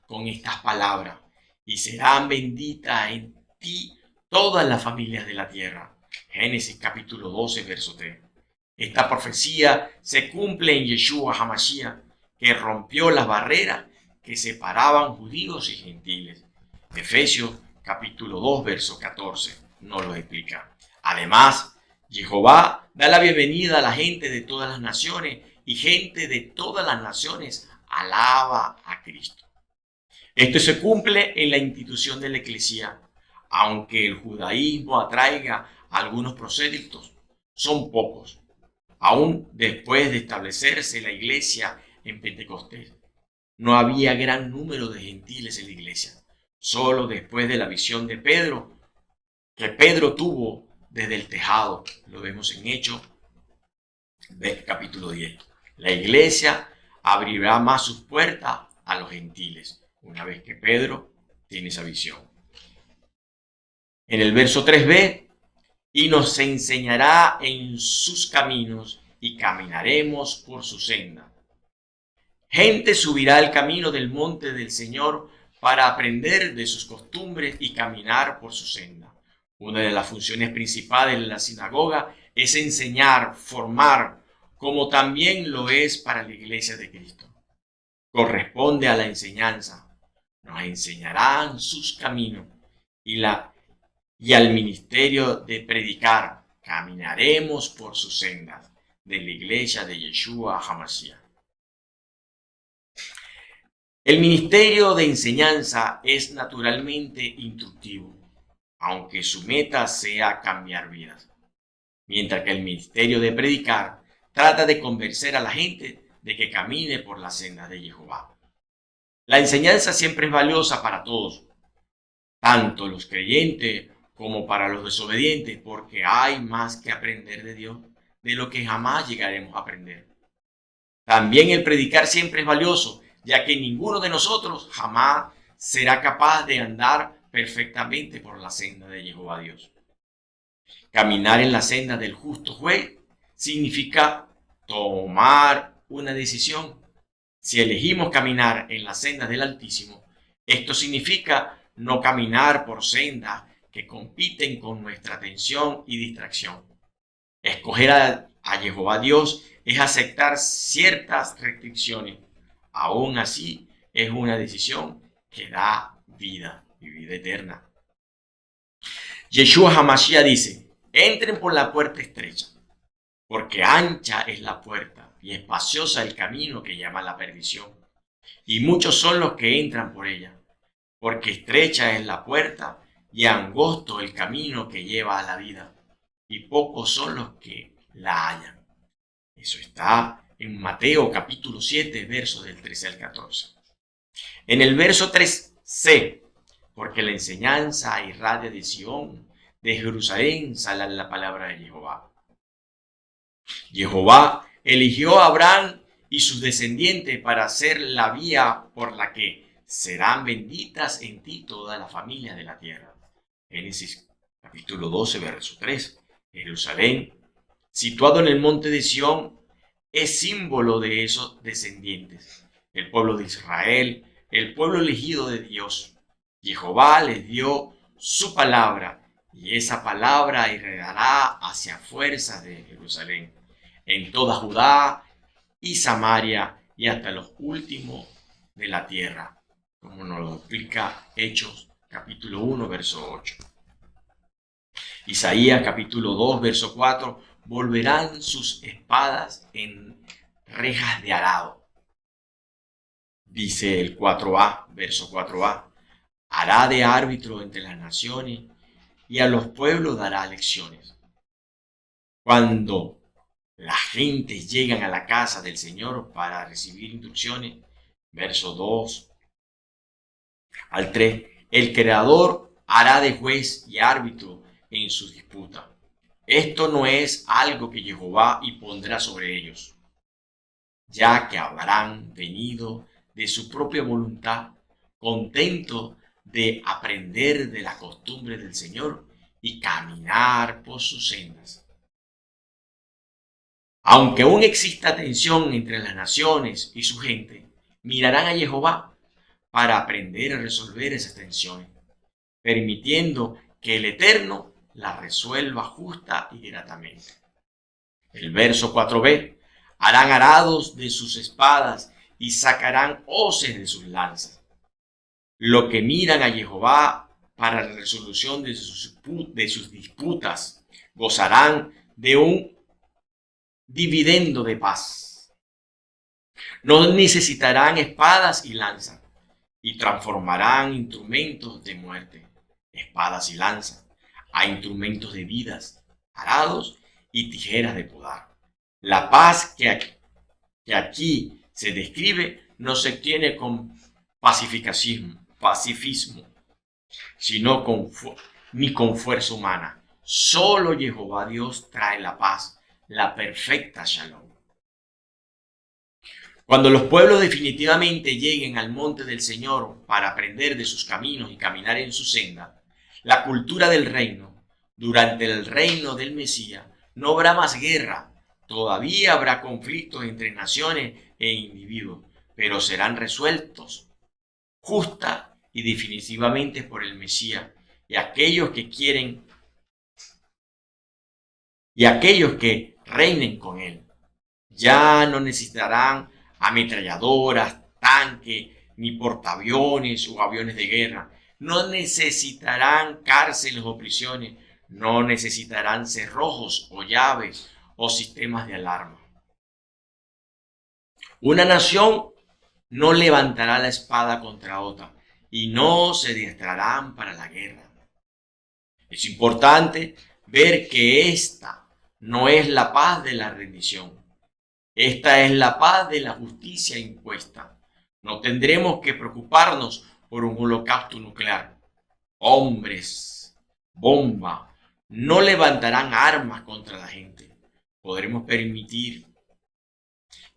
con estas palabras: y serán benditas en ti todas las familias de la tierra. Génesis capítulo 12, verso 3. Esta profecía se cumple en Yeshua HaMashiach, que rompió las barreras que separaban judíos y gentiles. Efesios capítulo 2, verso 14 nos lo explica. Además, Jehová da la bienvenida a la gente de todas las naciones y gente de todas las naciones alaba a Cristo. Esto se cumple en la institución de la Iglesia, aunque el judaísmo atraiga a algunos prosélitos, son pocos, aún después de establecerse la Iglesia en Pentecostés. No había gran número de gentiles en la Iglesia, solo después de la visión de Pedro, que Pedro tuvo desde el tejado, lo vemos en Hechos, capítulo 10. La Iglesia abrirá más sus puertas a los gentiles, una vez que Pedro tiene esa visión. En el verso 3b, y nos enseñará en sus caminos y caminaremos por su senda. Gente subirá el camino del monte del Señor para aprender de sus costumbres y caminar por su senda. Una de las funciones principales de la sinagoga es enseñar, formar, como también lo es para la Iglesia de Cristo. Corresponde a la enseñanza. Nos enseñarán sus caminos y al ministerio de predicar. Caminaremos por sus sendas de la Iglesia de Yeshua HaMashiach. El ministerio de enseñanza es naturalmente instructivo, aunque su meta sea cambiar vidas, mientras que el ministerio de predicar trata de convencer a la gente de que camine por la senda de Jehová. La enseñanza siempre es valiosa para todos, tanto los creyentes como para los desobedientes, porque hay más que aprender de Dios de lo que jamás llegaremos a aprender. También el predicar siempre es valioso, ya que ninguno de nosotros jamás será capaz de andar perfectamente por la senda de Jehová Dios. Caminar en la senda del justo juez significa tomar una decisión. Si elegimos caminar en la senda del Altísimo, esto significa no caminar por sendas que compiten con nuestra atención y distracción. Escoger a Jehová Dios es aceptar ciertas restricciones. Aún así, es una decisión que da vida y vida eterna. Yeshua HaMashiach dice: entren por la puerta estrecha, porque ancha es la puerta y espaciosa el camino que llama a la perdición, y muchos son los que entran por ella, porque estrecha es la puerta y angosto el camino que lleva a la vida, y pocos son los que la hallan. Eso está en Mateo capítulo 7, versos del 13 al 14. En el verso 3c, porque la enseñanza irradia de Sión, de Jerusalén sale la palabra de Jehová. Jehová eligió a Abraham y sus descendientes para hacer la vía por la que serán benditas en ti toda la familia de la tierra. Génesis capítulo 12, verso 3. Jerusalén, situado en el monte de Sión, es símbolo de esos descendientes, el pueblo de Israel, el pueblo elegido de Dios. Jehová les dio su palabra y esa palabra irradiará hacia fuerzas de Jerusalén, en toda Judá y Samaria y hasta los últimos de la tierra, como nos lo explica Hechos capítulo 1, verso 8. Isaías capítulo 2, verso 4, volverán sus espadas en rejas de arado. Dice el 4a, verso 4a, hará de árbitro entre las naciones y a los pueblos dará lecciones. Cuando las gentes llegan a la casa del Señor para recibir instrucciones, verso 2 al 3, el Creador hará de juez y árbitro en su disputa. Esto no es algo que Jehová impondrá sobre ellos, ya que habrán venido de su propia voluntad, contentos de aprender de la costumbre del Señor y caminar por sus sendas. Aunque aún exista tensión entre las naciones y su gente, mirarán a Jehová para aprender a resolver esas tensiones, permitiendo que el Eterno la resuelva justa y gratamente. El verso 4b, harán arados de sus espadas y sacarán hoces de sus lanzas. Los que miran a Jehová para la resolución de sus disputas gozarán de un dividendo de paz. No necesitarán espadas y lanzas, y transformarán instrumentos de muerte, espadas y lanzas, a instrumentos de vidas, arados y tijeras de podar. La paz que aquí se describe no se obtiene con pacifismo, sino ni con fuerza humana. Solo Jehová Dios trae la paz, la perfecta Shalom. Cuando los pueblos definitivamente lleguen al monte del Señor para aprender de sus caminos y caminar en su senda, la cultura del reino, durante el reino del Mesías, no habrá más guerra. Todavía habrá conflictos entre naciones e individuos, pero serán resueltos justa y definitivamente por el Mesías y aquellos que reinen con él. Ya no necesitarán ametralladoras, tanques, ni portaaviones o aviones de guerra. No necesitarán cárceles o prisiones. No necesitarán cerrojos o llaves o sistemas de alarma. Una nación no levantará la espada contra otra y no se adiestrarán para la guerra. Es importante ver que esta no es la paz de la rendición. Esta es la paz de la justicia impuesta. No tendremos que preocuparnos por un holocausto nuclear. Hombres, bomba, no levantarán armas contra la gente. Podremos permitir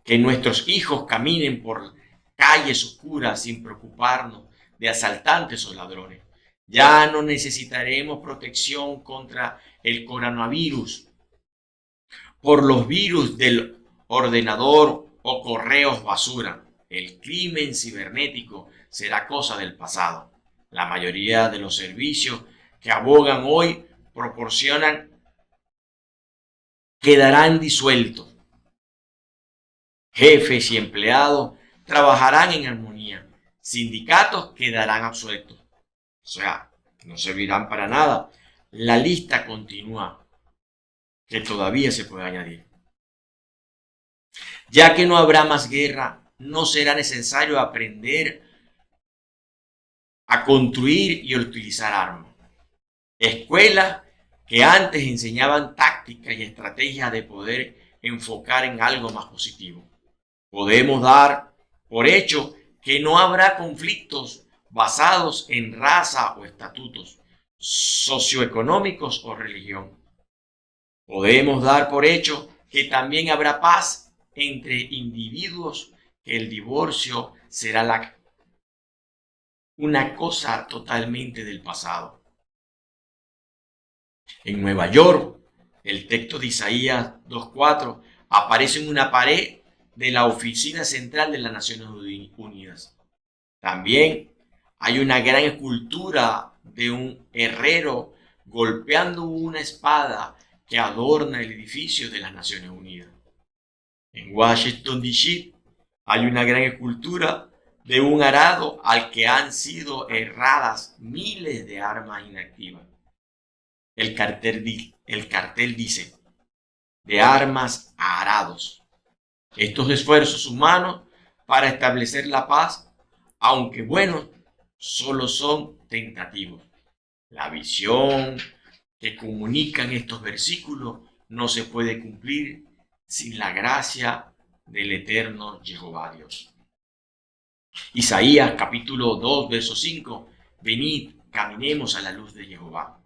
que nuestros hijos caminen por calles oscuras sin preocuparnos de asaltantes o ladrones. Ya no necesitaremos protección contra el coronavirus por los virus del ordenador o correos basura. El crimen cibernético será cosa del pasado. La mayoría de los servicios que abogan hoy quedarán disueltos. Jefes y empleados trabajarán en armonía. Sindicatos quedarán absueltos. O sea, no servirán para nada. La lista continúa, que todavía se puede añadir. Ya que no habrá más guerra, no será necesario aprender a construir y utilizar armas. Escuelas que antes enseñaban tácticas y estrategias de poder enfocar en algo más positivo. Podemos dar por hecho que no habrá conflictos basados en raza o estatutos socioeconómicos o religión. Podemos dar por hecho que también habrá paz entre individuos, que el divorcio será una cosa totalmente del pasado. En Nueva York, el texto de Isaías 2:4 aparece en una pared de la Oficina Central de las Naciones Unidas. También hay una gran escultura de un herrero golpeando una espada que adorna el edificio de las Naciones Unidas. En Washington, D.C., hay una gran escultura de un arado al que han sido herradas miles de armas inactivas. El cartel dice, de armas a arados. Estos esfuerzos humanos para establecer la paz, aunque buenos, solo son tentativos. La visión que comunican estos versículos no se puede cumplir sin la gracia del eterno Jehová Dios. Isaías capítulo 2, verso 5. Venid, caminemos a la luz de Jehová.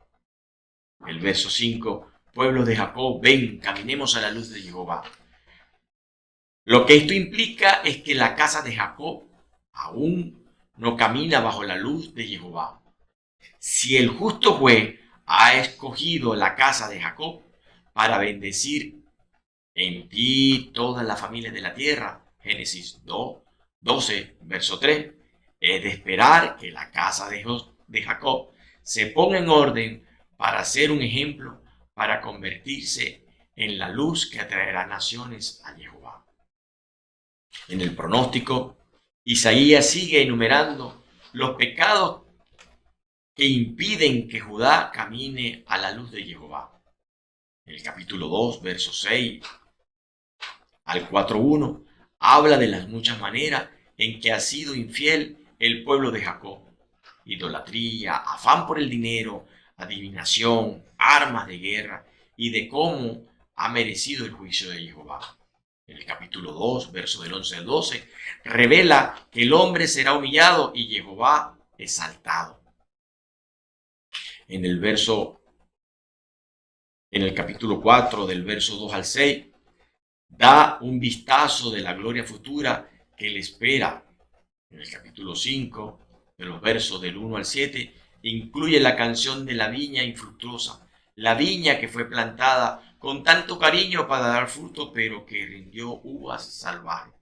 El verso 5. Pueblo de Jacob, ven, caminemos a la luz de Jehová. Lo que esto implica es que la casa de Jacob aún no camina bajo la luz de Jehová. Si el justo juez ha escogido la casa de Jacob para bendecir en ti toda la familia de la tierra, Génesis 12, verso 3, es de esperar que la casa de Jacob se ponga en orden para ser un ejemplo, para convertirse en la luz que atraerá naciones a Jehová. En el pronóstico, Isaías sigue enumerando los pecados que impiden que Judá camine a la luz de Jehová. En el capítulo 2, versos 6 al 4:1, habla de las muchas maneras en que ha sido infiel el pueblo de Jacob. Idolatría, afán por el dinero, adivinación, armas de guerra y de cómo ha merecido el juicio de Jehová. En el capítulo 2, versos del 11 al 12, revela que el hombre será humillado y Jehová exaltado. En el capítulo 4, del verso 2 al 6, da un vistazo de la gloria futura que le espera. En el capítulo 5, de los versos del 1 al 7, incluye la canción de la viña infructuosa, la viña que fue plantada con tanto cariño para dar fruto, pero que rindió uvas salvajes.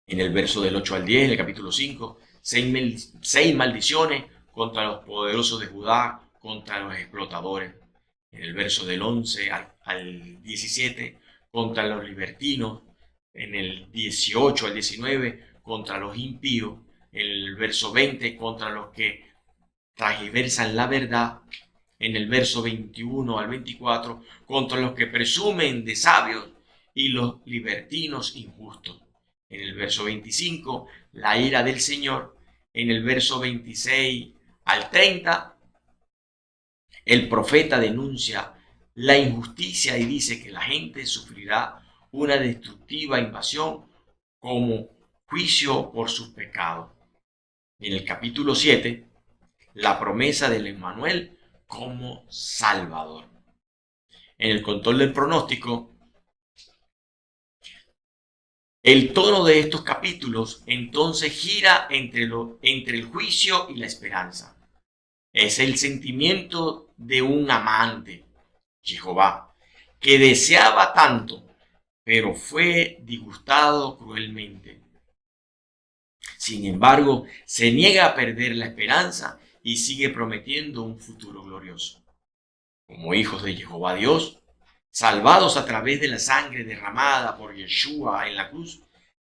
En el verso del 8 al 10, en el capítulo 5, seis maldiciones contra los poderosos de Judá, contra los explotadores. En el verso del 11 al 17, contra los libertinos. En el 18 al 19, contra los impíos. En el verso 20, contra los que transversan la verdad. En el verso 21 al 24, contra los que presumen de sabios y los libertinos injustos. En el verso 25, la ira del Señor. En el verso 26 al 30, el profeta denuncia la injusticia y dice que la gente sufrirá una destructiva invasión como juicio por sus pecados. En el capítulo 7, la promesa del Emmanuel como Salvador. En el control del pronóstico, el tono de estos capítulos entonces gira entre el juicio y la esperanza. Es el sentimiento de un amante, Jehová, que deseaba tanto, pero fue disgustado cruelmente. Sin embargo, se niega a perder la esperanza y sigue prometiendo un futuro glorioso. Como hijos de Jehová Dios, salvados a través de la sangre derramada por Yeshua en la cruz,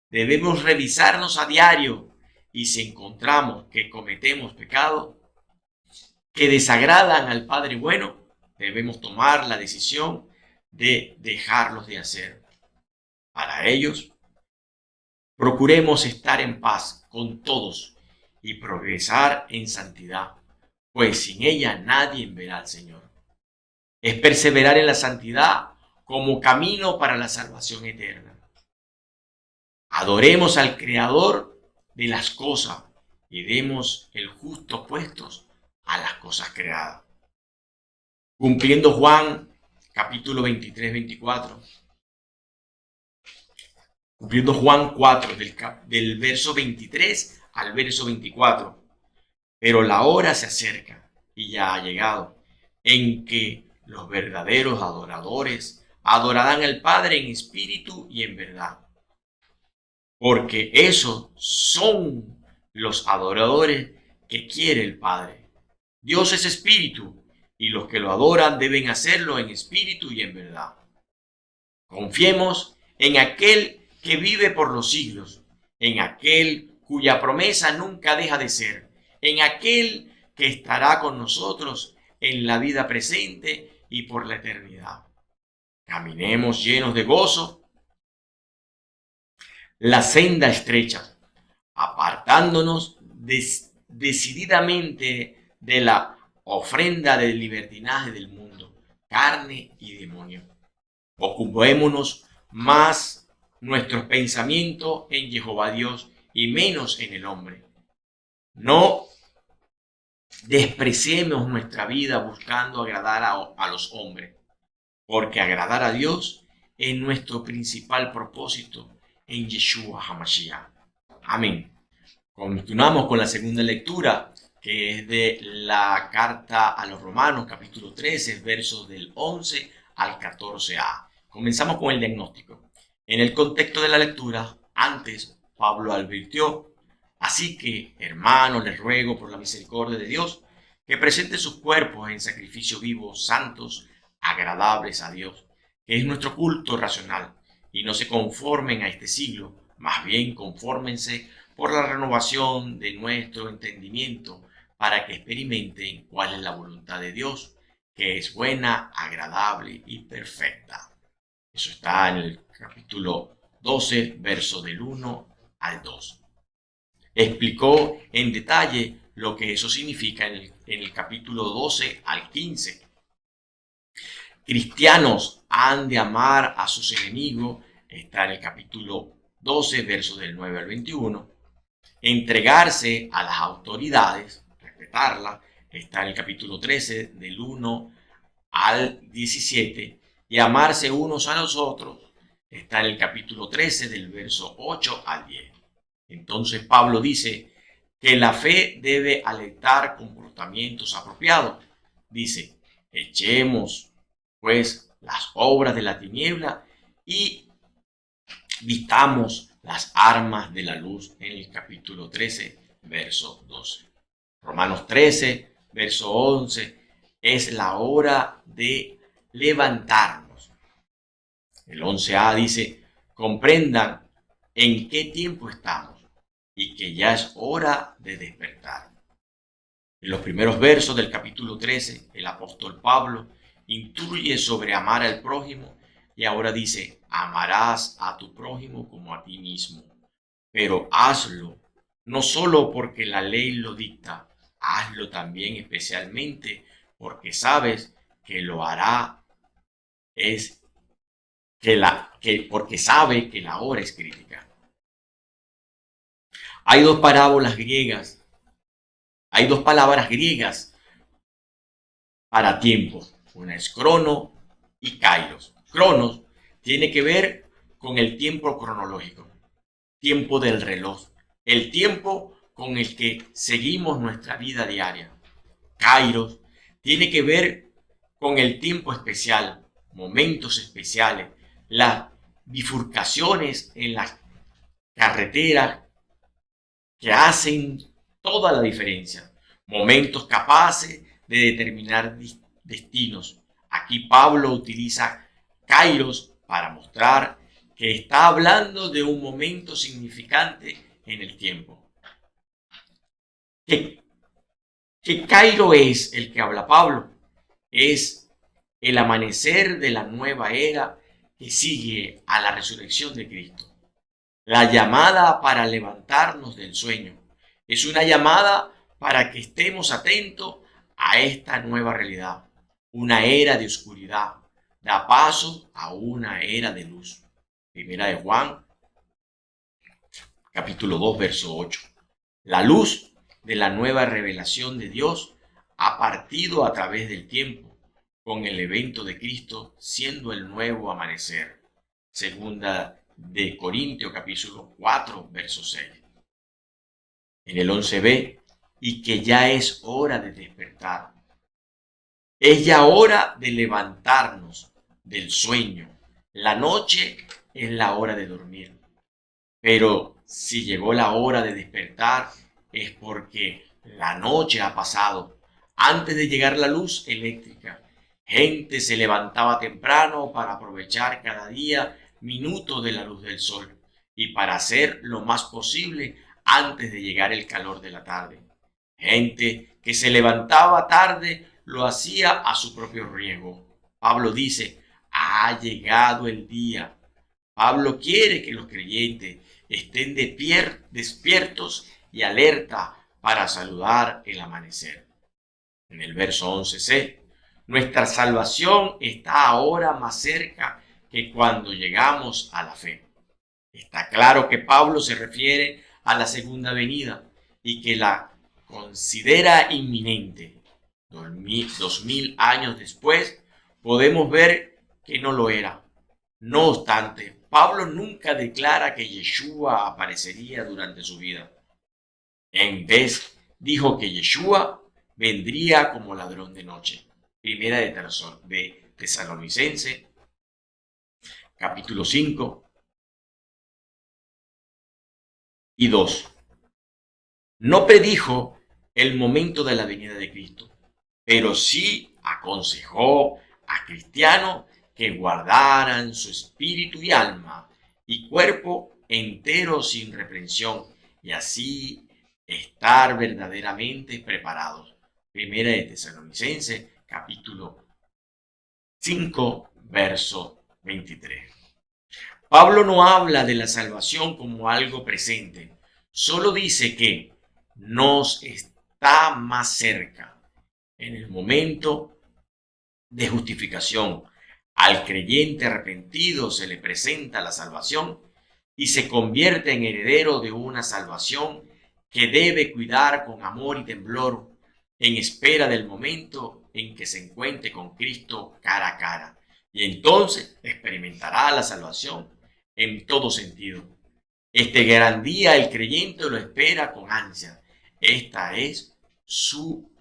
debemos revisarnos a diario y si encontramos que cometemos pecados que desagradan al Padre bueno, debemos tomar la decisión de dejarlos de hacer. Para ellos, procuremos estar en paz con todos y progresar en santidad, pues sin ella nadie verá al Señor. Es perseverar en la santidad como camino para la salvación eterna. Adoremos al Creador de las cosas y demos el justo puestos a las cosas creadas. Cumpliendo Juan capítulo 23-24. Cumpliendo Juan 4 del verso 23 al verso 24. Pero la hora se acerca y ya ha llegado en que los verdaderos adoradores adorarán al Padre en espíritu y en verdad. Porque esos son los adoradores que quiere el Padre. Dios es espíritu y los que lo adoran deben hacerlo en espíritu y en verdad. Confiemos en aquel que vive por los siglos, en aquel cuya promesa nunca deja de ser, en aquel que estará con nosotros en la vida presente y por la eternidad. Caminemos llenos de gozo la senda estrecha, apartándonos decididamente de la ofrenda del libertinaje del mundo, carne y demonio. Ocupémonos más nuestros pensamientos en Jehová Dios y menos en el hombre. No despreciemos nuestra vida buscando agradar a los hombres, porque agradar a Dios es nuestro principal propósito en Yeshua HaMashiach. Amén. Continuamos con la segunda lectura, que es de la carta a los Romanos, capítulo 13, versos del 11 al 14a. Comenzamos con el diagnóstico. En el contexto de la lectura, antes Pablo advirtió: así que, hermanos, les ruego por la misericordia de Dios que presenten sus cuerpos en sacrificio vivo, santos, agradables a Dios, que es nuestro culto racional. y no se conformen a este siglo, más bien confórmense por la renovación de nuestro entendimiento para que experimenten cuál es la voluntad de Dios, que es buena, agradable y perfecta. Eso está en el capítulo 12, verso del 1 al 2. Explicó en detalle lo que eso significa en el capítulo 12 al 15. Cristianos han de amar a sus enemigos, está en el capítulo 12, versos del 9 al 21. Entregarse a las autoridades, respetarlas, está en el capítulo 13, del 1 al 17. Y amarse unos a los otros, está en el capítulo 13, del verso 8 al 10. Entonces Pablo dice que la fe debe alentar comportamientos apropiados. Dice, echemos pues las obras de la tiniebla y vistamos las armas de la luz, en el capítulo 13, verso 12. Romanos 13, verso 11, es la hora de levantarnos. El 11a dice, comprendan en qué tiempo estamos y que ya es hora de despertar. En los primeros versos del capítulo 13, el apóstol Pablo instruye sobre amar al prójimo y ahora dice, amarás a tu prójimo como a ti mismo. Pero hazlo, no solo porque la ley lo dicta, hazlo también especialmente porque sabes que lo hará, porque sabe que la hora es crítica. Hay dos palabras griegas para tiempo. Una es crono y kairos. Cronos tiene que ver con el tiempo cronológico, tiempo del reloj, el tiempo con el que seguimos nuestra vida diaria. Kairos tiene que ver con el tiempo especial, momentos especiales, las bifurcaciones en las carreteras que hacen toda la diferencia, momentos capaces de determinar destinos. Aquí Pablo utiliza kairos para mostrar que está hablando de un momento significante en el tiempo. ¿Qué kairo es el que habla Pablo? Es el amanecer de la nueva era que sigue a la resurrección de Cristo. La llamada para levantarnos del sueño es una llamada para que estemos atentos a esta nueva realidad. Una era de oscuridad da paso a una era de luz. Primera de Juan, capítulo 2, verso 8. La luz de la nueva revelación de Dios ha partido a través del tiempo, con el evento de Cristo siendo el nuevo amanecer. Segunda de Corintios, capítulo 4, verso 6. En el 11b, y que ya es hora de despertar. Es ya hora de levantarnos del sueño. La noche es la hora de dormir. Pero si llegó la hora de despertar, es porque la noche ha pasado. Antes de llegar la luz eléctrica, gente se levantaba temprano para aprovechar cada día minutos de la luz del sol y para hacer lo más posible antes de llegar el calor de la tarde. Gente que se levantaba tarde lo hacía a su propio riesgo. Pablo dice, ha llegado el día. Pablo quiere que los creyentes estén despiertos y alerta para saludar el amanecer. En el verso 11c, nuestra salvación está ahora más cerca que cuando llegamos a la fe. Está claro que Pablo se refiere a la segunda venida y que la considera inminente. 2000 años después, podemos ver que no lo era. No obstante, Pablo nunca declara que Yeshua aparecería durante su vida. En vez, dijo que Yeshua vendría como ladrón de noche. Primera de Tesalonicenses, capítulo 5 y 2. No predijo el momento de la venida de Cristo, pero sí aconsejó a cristianos que guardaran su espíritu y alma y cuerpo entero sin reprensión, y así estar verdaderamente preparados. Primera de Tesalonicenses, capítulo 5, verso 23. Pablo no habla de la salvación como algo presente, solo dice que nos está más cerca en el momento de justificación. Al creyente arrepentido se le presenta la salvación y se convierte en heredero de una salvación que debe cuidar con amor y temblor en espera del momento en que se encuentre con Cristo cara a cara. Y entonces experimentará la salvación en todo sentido. Este gran día el creyente lo espera con ansia. Esta es su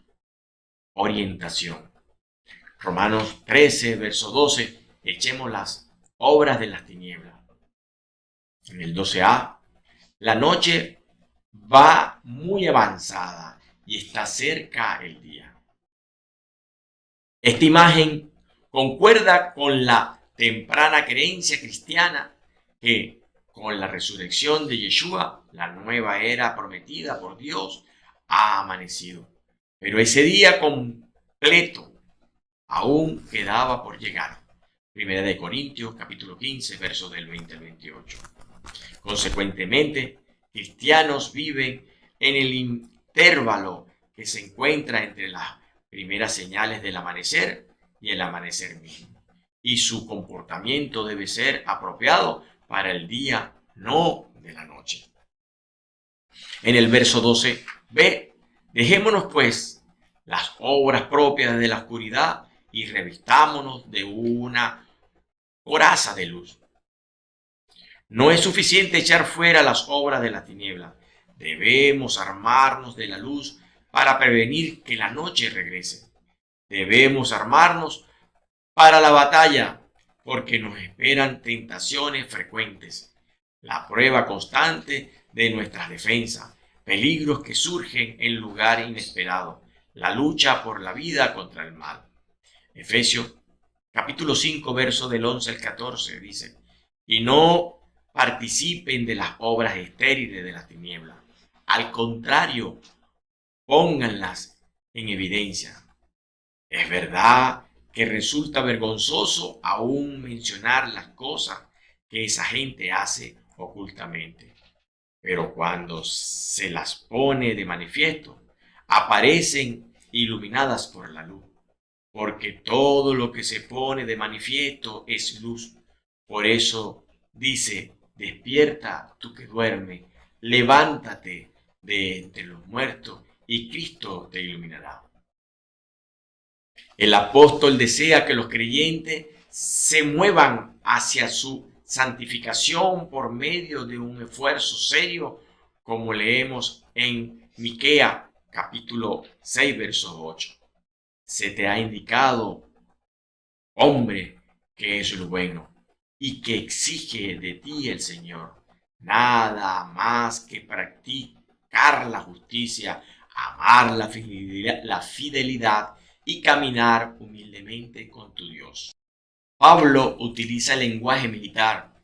orientación. Romanos 13, verso 12, echemos las obras de las tinieblas. En el 12a, la noche va muy avanzada y está cerca el día. Esta imagen concuerda con la temprana creencia cristiana que con la resurrección de Yeshua, la nueva era prometida por Dios ha amanecido. Pero ese día completo aún quedaba por llegar. Primera de Corintios, capítulo 15, versos del 20 al 28. Consecuentemente, cristianos viven en el intervalo que se encuentra entre las primeras señales del amanecer y el amanecer mismo. Y su comportamiento debe ser apropiado para el día, no de la noche. En el verso 12b, dejémonos pues las obras propias de la oscuridad y revistámonos de una coraza de luz. No es suficiente echar fuera las obras de la tiniebla. Debemos armarnos de la luz para prevenir que la noche regrese. Debemos armarnos para la batalla porque nos esperan tentaciones frecuentes, la prueba constante de nuestras defensas, peligros que surgen en lugar inesperado, la lucha por la vida contra el mal. Efesios capítulo 5, verso del 11 al 14 dice, y no participen de las obras estériles de las tinieblas. Al contrario, pónganlas en evidencia. Es verdad que resulta vergonzoso aún mencionar las cosas que esa gente hace ocultamente, pero cuando se las pone de manifiesto, aparecen iluminadas por la luz. Porque todo lo que se pone de manifiesto es luz. Por eso dice, despierta tú que duermes, levántate de entre los muertos y Cristo te iluminará. El apóstol desea que los creyentes se muevan hacia su santificación por medio de un esfuerzo serio, como leemos en Miqueas capítulo 6, verso 8. Se te ha indicado, hombre, que es lo bueno y que exige de ti el Señor, nada más que practicar la justicia, amar la fidelidad y caminar humildemente con tu Dios. Pablo utiliza el lenguaje militar,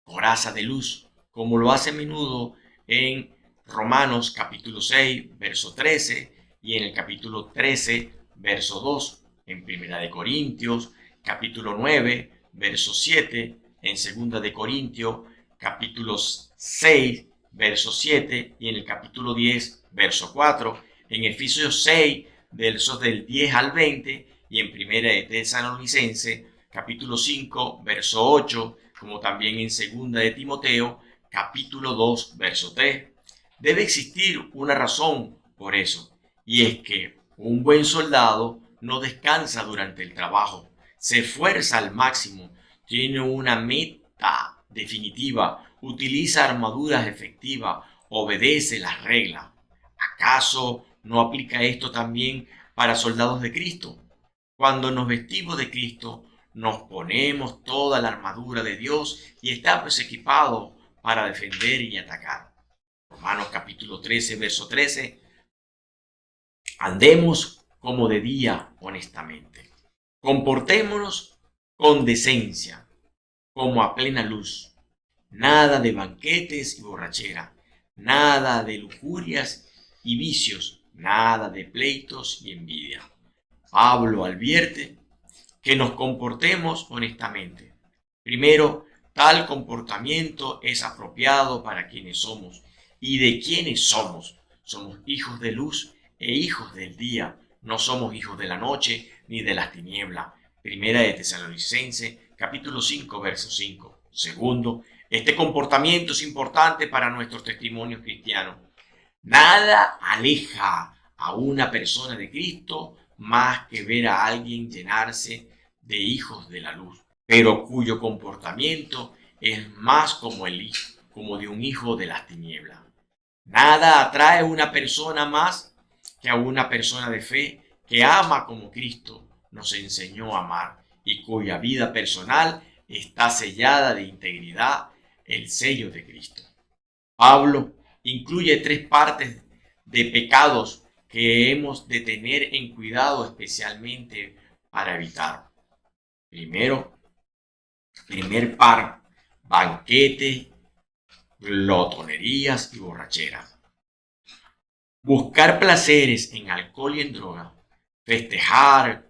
coraza de luz, como lo hace a menudo en Romanos capítulo 6, verso 13 y en el capítulo 13, verso 2, en Primera de Corintios, capítulo 9, verso 7, en Segunda de Corintios, capítulo 6, verso 7, y en el capítulo 10, verso 4, en Efesios 6, versos del 10 al 20, y en Primera de Tesalonicenses, capítulo 5, verso 8, como también en Segunda de Timoteo, capítulo 2, verso 3. Debe existir una razón por eso, y es que un buen soldado no descansa durante el trabajo, se esfuerza al máximo, tiene una meta definitiva, utiliza armaduras efectivas, obedece las reglas. ¿Acaso no aplica esto también para soldados de Cristo? Cuando nos vestimos de Cristo, nos ponemos toda la armadura de Dios y estamos equipados para defender y atacar. Romanos capítulo 13, verso 13. Andemos como de día honestamente. Comportémonos con decencia, como a plena luz. Nada de banquetes y borrachera, nada de lujurias y vicios, nada de pleitos y envidia. Pablo advierte que nos comportemos honestamente. Primero, tal comportamiento es apropiado para quienes somos y de quienes somos. Somos hijos de luz e hijos del día. No somos hijos de la noche ni de las tinieblas. Primera de Tesalonicenses, capítulo 5, verso 5. Segundo, este comportamiento es importante para nuestros testimonios cristianos. Nada aleja a una persona de Cristo más que ver a alguien llenarse de hijos de la luz, pero cuyo comportamiento es más como de un hijo de las tinieblas. Nada atrae a una persona más que a una persona de fe que ama como Cristo nos enseñó a amar y cuya vida personal está sellada de integridad, el sello de Cristo. Pablo incluye 3 partes de pecados que hemos de tener en cuidado especialmente para evitar. Primero, primer par, banquete, glotonerías y borracheras. Buscar placeres en alcohol y en droga, festejar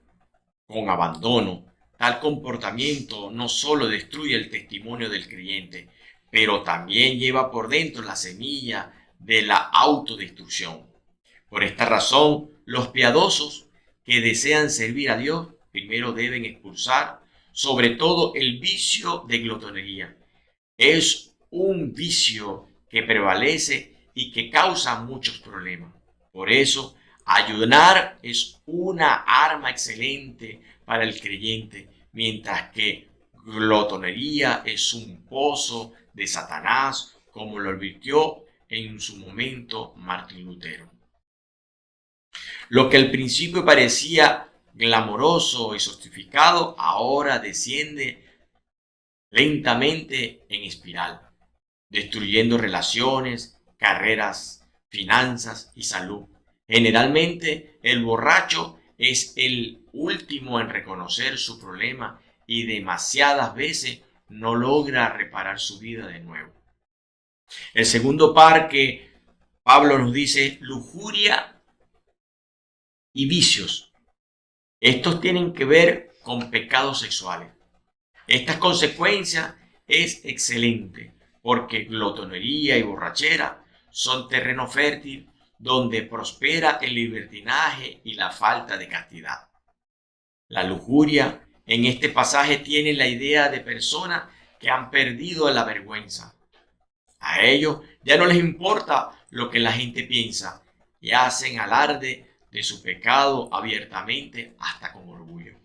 con abandono, tal comportamiento no solo destruye el testimonio del creyente, pero también lleva por dentro la semilla de la autodestrucción. Por esta razón, los piadosos que desean servir a Dios primero deben expulsar sobre todo el vicio de glotonería. Es un vicio que prevalece y que causa muchos problemas. Por eso, ayunar es una arma excelente para el creyente, mientras que glotonería es un pozo de Satanás, como lo advirtió en su momento Martín Lutero. Lo que al principio parecía glamoroso y sofisticado, ahora desciende lentamente en espiral, destruyendo relaciones, carreras, finanzas y salud. Generalmente, el borracho es el último en reconocer su problema y demasiadas veces no logra reparar su vida de nuevo. El segundo par que Pablo nos dice, lujuria y vicios. Estos tienen que ver con pecados sexuales. Esta consecuencia es excelente porque glotonería y borrachera son terreno fértil donde prospera el libertinaje y la falta de castidad. La lujuria en este pasaje tiene la idea de personas que han perdido la vergüenza. A ellos ya no les importa lo que la gente piensa y hacen alarde de su pecado abiertamente hasta con orgullo.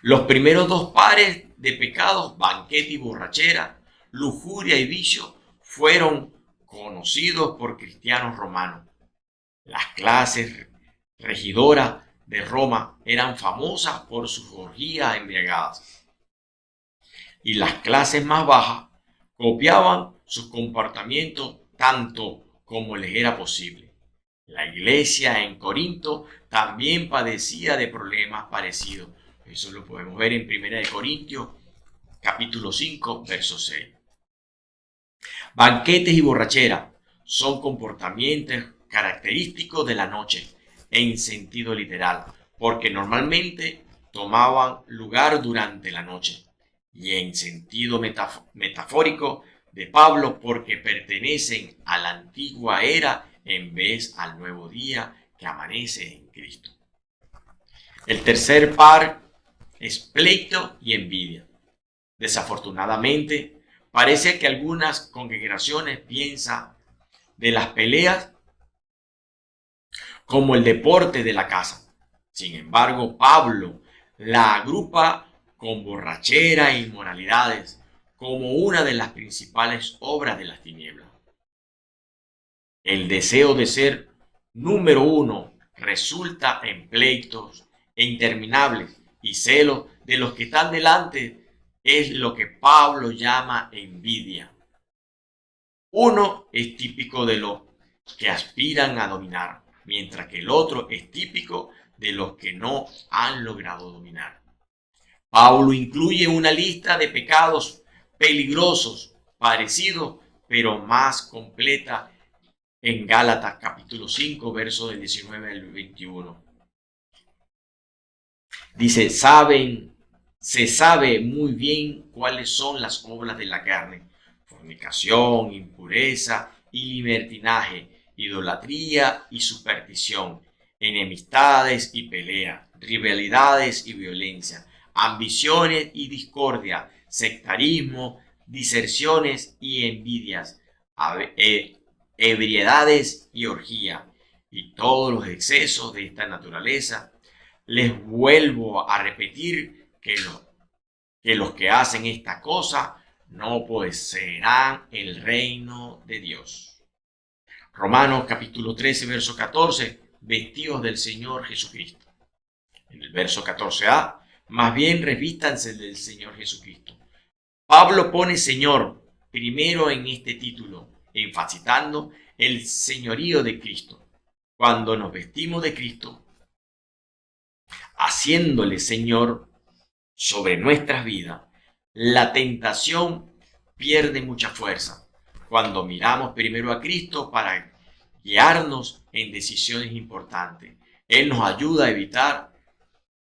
Los primeros 2 pares de pecados, banquete y borrachera, lujuria y vicio, fueron conocidos por cristianos romanos. Las clases regidoras de Roma eran famosas por sus orgías embriagadas. Y las clases más bajas copiaban sus comportamientos tanto como les era posible. La iglesia en Corinto también padecía de problemas parecidos. Eso lo podemos ver en 1 Corintios, capítulo 5, verso 6. Banquetes y borrachera son comportamientos característicos de la noche en sentido literal, porque normalmente tomaban lugar durante la noche, y en sentido metafórico de Pablo, porque pertenecen a la antigua era en vez al nuevo día que amanece en Cristo. El tercer par es pleito y envidia. Desafortunadamente, parece que algunas congregaciones piensan de las peleas como el deporte de la casa. Sin embargo, Pablo la agrupa con borrachera e inmoralidades como una de las principales obras de las tinieblas. El deseo de ser número 1 resulta en pleitos interminables y celos de los que están delante. Es lo que Pablo llama envidia. Uno es típico de los que aspiran a dominar, mientras que el otro es típico de los que no han logrado dominar. Pablo incluye una lista de pecados peligrosos, parecidos, pero más completa en Gálatas capítulo 5, versos del 19 al 21. Dice, se sabe muy bien cuáles son las obras de la carne: fornicación, impureza y libertinaje, idolatría y superstición, enemistades y pelea, rivalidades y violencia, ambiciones y discordia, sectarismo, diserciones y envidias, ebriedades y orgía, y todos los excesos de esta naturaleza. Les vuelvo a repetir que los que hacen esta cosa no poseerán el reino de Dios. Romanos capítulo 13, verso 14, vestidos del Señor Jesucristo. En el verso 14a, más bien revístanse del Señor Jesucristo. Pablo pone Señor primero en este título, enfatizando el señorío de Cristo. Cuando nos vestimos de Cristo, haciéndole Señor sobre nuestras vidas, la tentación pierde mucha fuerza cuando miramos primero a Cristo para guiarnos en decisiones importantes. Él nos ayuda a evitar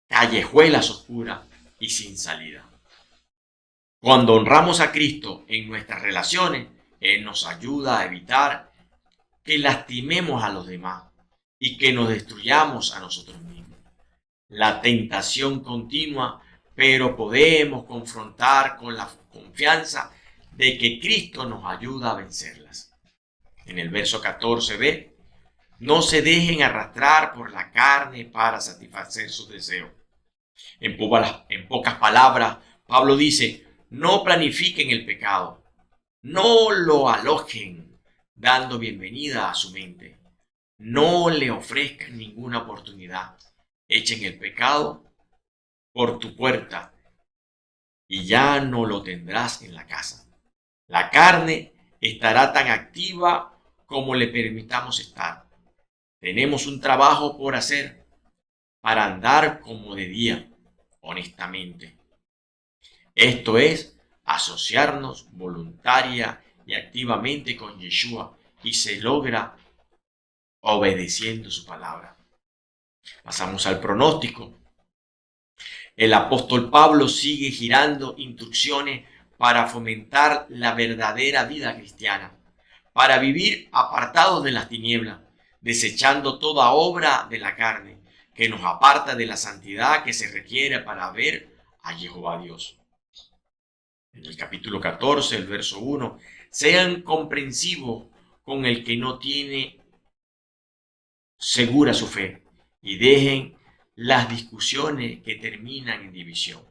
callejuelas oscuras y sin salida. Cuando honramos a Cristo en nuestras relaciones, Él nos ayuda a evitar que lastimemos a los demás y que nos destruyamos a nosotros mismos. La tentación continua, pero podemos confrontar con la confianza de que Cristo nos ayuda a vencerlas. En el verso 14b, no se dejen arrastrar por la carne para satisfacer sus deseos. En pocas palabras, Pablo dice, no planifiquen el pecado, no lo alojen dando bienvenida a su mente, no le ofrezcan ninguna oportunidad. Echen el pecado por tu puerta y ya no lo tendrás en la casa. La carne estará tan activa como le permitamos estar. Tenemos un trabajo por hacer para andar como de día, honestamente. Esto es asociarnos voluntaria y activamente con Yeshua, y se logra obedeciendo su palabra. Pasamos al pronóstico. El apóstol Pablo sigue girando instrucciones para fomentar la verdadera vida cristiana, para vivir apartados de las tinieblas, desechando toda obra de la carne que nos aparta de la santidad que se requiere para ver a Jehová Dios. En el capítulo 14, el verso 1, sean comprensivos con el que no tiene segura su fe y dejen las discusiones que terminan en división.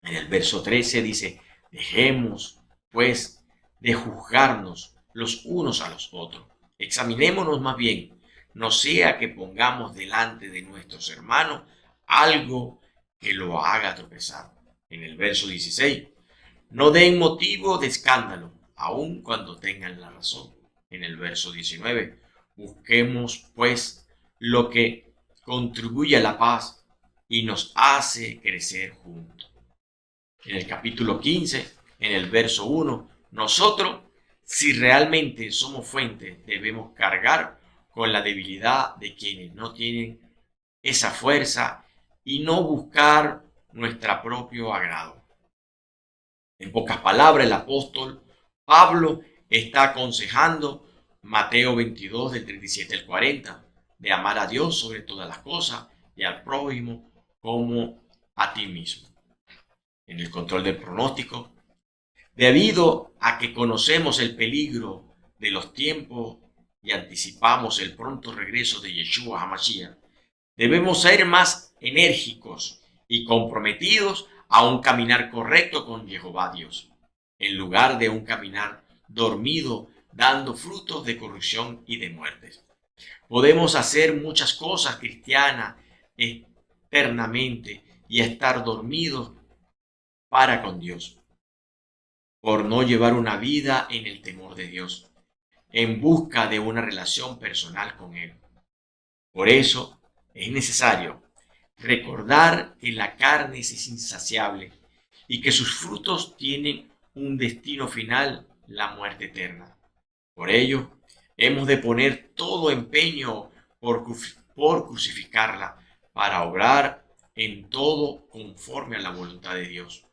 En el verso 13 dice, dejemos pues de juzgarnos los unos a los otros. Examinémonos más bien, no sea que pongamos delante de nuestros hermanos algo que lo haga tropezar. En el verso 16, no den motivo de escándalo, aun cuando tengan la razón. En el verso 19, busquemos pues lo que contribuye a la paz y nos hace crecer juntos. En el capítulo 15, en el verso 1, nosotros, si realmente somos fuentes, debemos cargar con la debilidad de quienes no tienen esa fuerza y no buscar nuestro propio agrado. En pocas palabras, el apóstol Pablo está aconsejando Mateo 22, del 37 al 40, de amar a Dios sobre todas las cosas y al prójimo como a ti mismo. En el control del pronóstico, debido a que conocemos el peligro de los tiempos y anticipamos el pronto regreso de Yeshua HaMashiach, debemos ser más enérgicos y comprometidos a un caminar correcto con Jehová Dios, en lugar de un caminar dormido dando frutos de corrupción y de muertes. Podemos hacer muchas cosas cristianas eternamente y estar dormidos para con Dios, por no llevar una vida en el temor de Dios, en busca de una relación personal con Él. Por eso es necesario recordar que la carne es insaciable y que sus frutos tienen un destino final, la muerte eterna. Por ello, hemos de poner todo empeño por crucificarla, para obrar en todo conforme a la voluntad de Dios,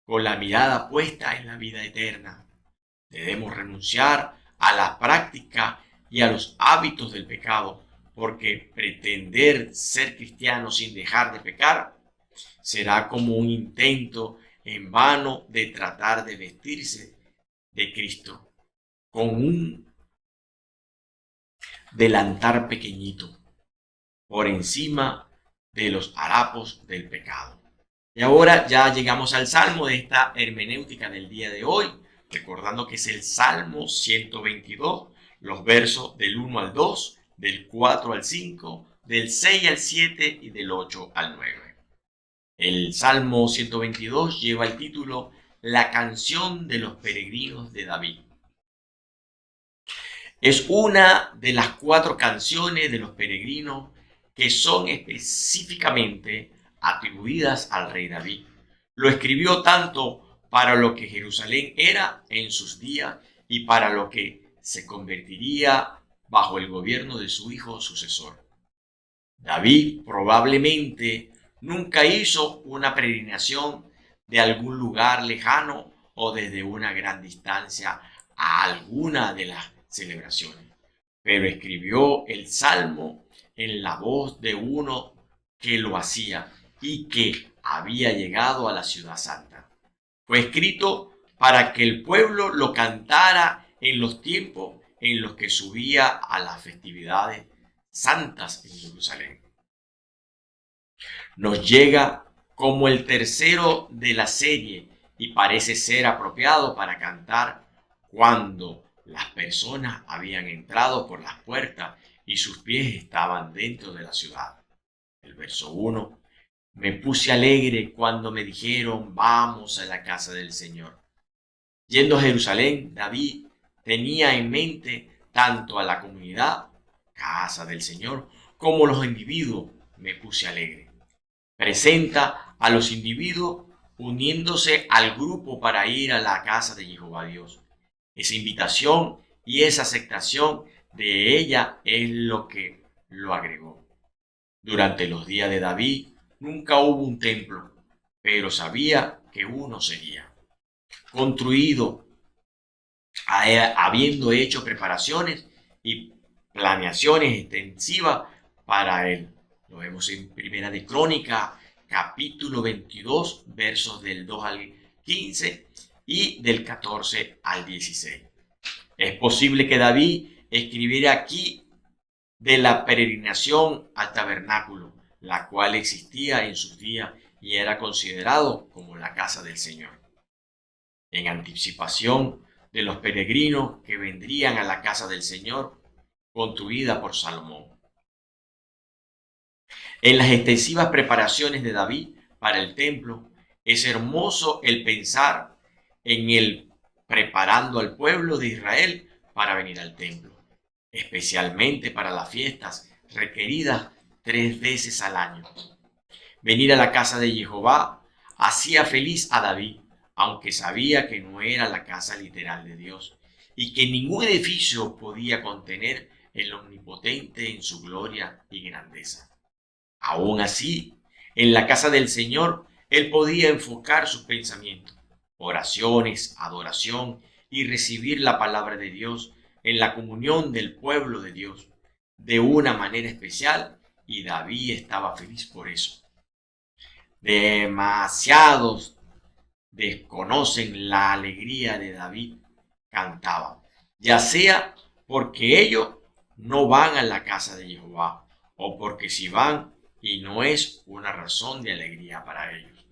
con la mirada puesta en la vida eterna. Debemos renunciar a la práctica y a los hábitos del pecado, porque pretender ser cristiano sin dejar de pecar será como un intento en vano de tratar de vestirse de Cristo con un delantar pequeñito por encima de los harapos del pecado. Y ahora ya llegamos al salmo de esta hermenéutica del día de hoy, recordando que es el Salmo 122, los versos del 1 al 2, del 4 al 5, del 6 al 7 y del 8 al 9. El Salmo 122 lleva el título La canción de los peregrinos de David. Es una de las 4 canciones de los peregrinos que son específicamente atribuidas al rey David. Lo escribió tanto para lo que Jerusalén era en sus días y para lo que se convertiría bajo el gobierno de su hijo sucesor. David probablemente nunca hizo una peregrinación de algún lugar lejano o desde una gran distancia a alguna de las celebraciones, pero escribió el Salmo en la voz de uno que lo hacía y que había llegado a la ciudad santa. Fue escrito para que el pueblo lo cantara en los tiempos en los que subía a las festividades santas en Jerusalén. Nos llega como el tercero de la serie y parece ser apropiado para cantar cuando las personas habían entrado por las puertas y sus pies estaban dentro de la ciudad. El verso 1. Me puse alegre cuando me dijeron, vamos a la casa del Señor. Yendo a Jerusalén, David tenía en mente tanto a la comunidad, casa del Señor, como los individuos, me puse alegre. Presenta a los individuos uniéndose al grupo para ir a la casa de Jehová Dios. Esa invitación y esa aceptación de ella es lo que lo agregó. Durante los días de David nunca hubo un templo, pero sabía que uno sería construido, habiendo hecho preparaciones y planeaciones extensivas para él. Lo vemos en Primera de Crónica, capítulo 22, versos del 2 al 15 y del 14 al 16. Es posible que David escribiera aquí de la peregrinación al tabernáculo, la cual existía en sus días y era considerado como la casa del Señor, en anticipación de los peregrinos que vendrían a la casa del Señor, construida por Salomón. En las extensivas preparaciones de David para el templo, es hermoso el pensar en él preparando al pueblo de Israel para venir al templo, especialmente para las fiestas requeridas 3 veces al año. Venir a la casa de Jehová hacía feliz a David, aunque sabía que no era la casa literal de Dios y que ningún edificio podía contener el Omnipotente en su gloria y grandeza. Aún así, en la casa del Señor, él podía enfocar sus pensamientos, oraciones, adoración y recibir la palabra de Dios en la comunión del pueblo de Dios de una manera especial, y David estaba feliz por eso. Demasiados desconocen la alegría de David cantaba, ya sea porque ellos no van a la casa de Jehová o porque si van y no es una razón de alegría para ellos.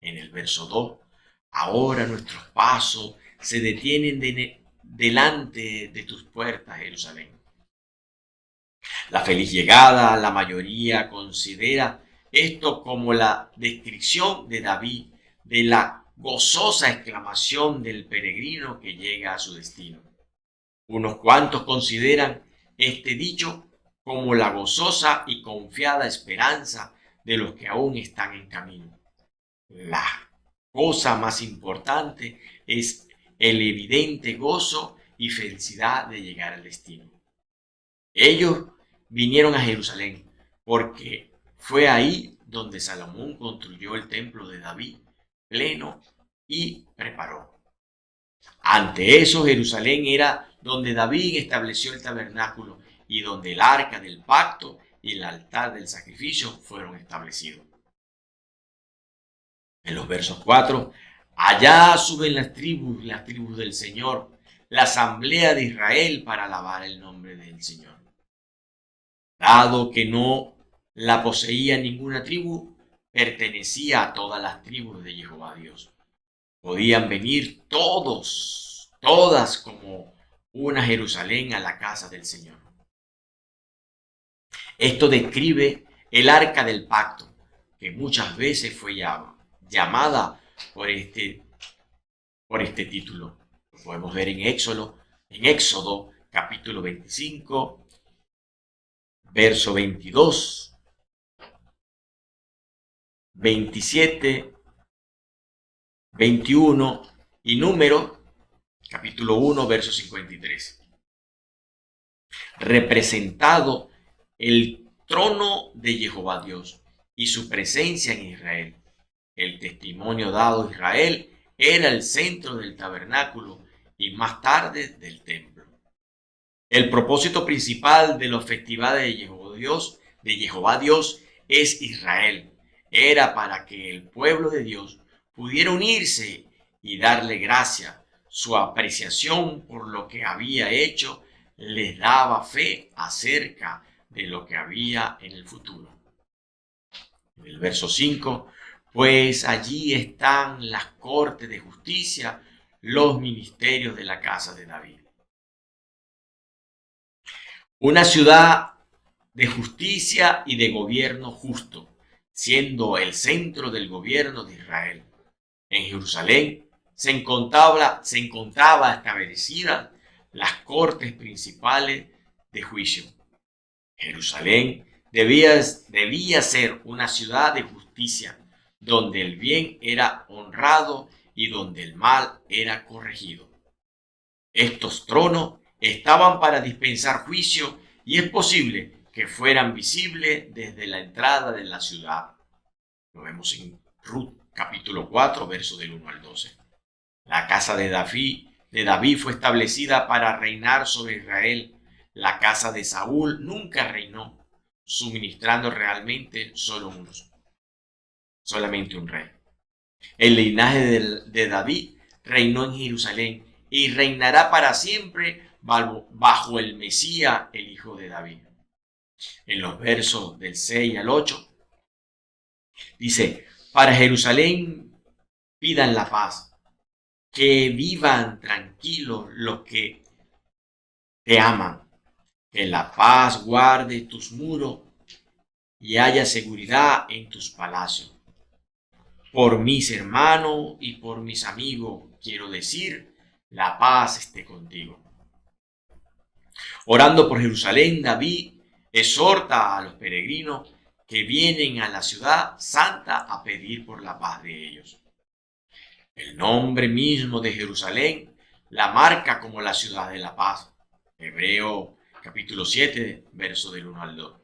En el verso 2, ahora nuestros pasos se detienen delante de tus puertas, Jerusalén. La feliz llegada, la mayoría considera esto como la descripción de David de la gozosa exclamación del peregrino que llega a su destino. Unos cuantos consideran este dicho como la gozosa y confiada esperanza de los que aún están en camino. La cosa más importante es el evidente gozo y felicidad de llegar al destino. Ellos vinieron a Jerusalén porque fue ahí donde Salomón construyó el templo de David pleno y preparó. Ante eso, Jerusalén era donde David estableció el tabernáculo y donde el arca del pacto y el altar del sacrificio fueron establecidos. En los versos 4, allá suben las tribus del Señor, la asamblea de Israel para alabar el nombre del Señor. Dado que no la poseía ninguna tribu, pertenecía a todas las tribus de Jehová Dios. Podían venir todas como una Jerusalén a la casa del Señor. Esto describe el arca del pacto, que muchas veces fue llamada por este título. Lo podemos ver en Éxodo capítulo 25, verso 22, 27, 21 y Números capítulo 1, verso 53. Representado el trono de Jehová Dios y su presencia en Israel. El testimonio dado a Israel era el centro del tabernáculo y más tarde del templo. El propósito principal de los festivales de Jehová Dios es Israel. Era para que el pueblo de Dios pudiera unirse y darle gracia. Su apreciación por lo que había hecho les daba fe acerca de lo que había en el futuro. En el verso 5, pues allí están las cortes de justicia, los ministerios de la casa de David. Una ciudad de justicia y de gobierno justo, siendo el centro del gobierno de Israel. En Jerusalén se encontraba establecida las cortes principales de juicio. Jerusalén debía ser una ciudad de justicia, donde el bien era honrado y donde el mal era corregido. Estos tronos estaban para dispensar juicio y es posible que fueran visibles desde la entrada de la ciudad. Lo vemos en Ruth capítulo 4, verso del 1 al 12. La casa de David fue establecida para reinar sobre Israel. La casa de Saúl nunca reinó, suministrando realmente solamente un rey. El linaje de David reinó en Jerusalén y reinará para siempre bajo el Mesías, el hijo de David. En los versos del 6 al 8, dice, para Jerusalén pidan la paz, que vivan tranquilos los que te aman, que la paz guarde tus muros y haya seguridad en tus palacios. Por mis hermanos y por mis amigos, quiero decir, la paz esté contigo. Orando por Jerusalén, David exhorta a los peregrinos que vienen a la ciudad santa a pedir por la paz de ellos. El nombre mismo de Jerusalén la marca como la ciudad de la paz. Hebreo capítulo 7, verso del 1 al 2.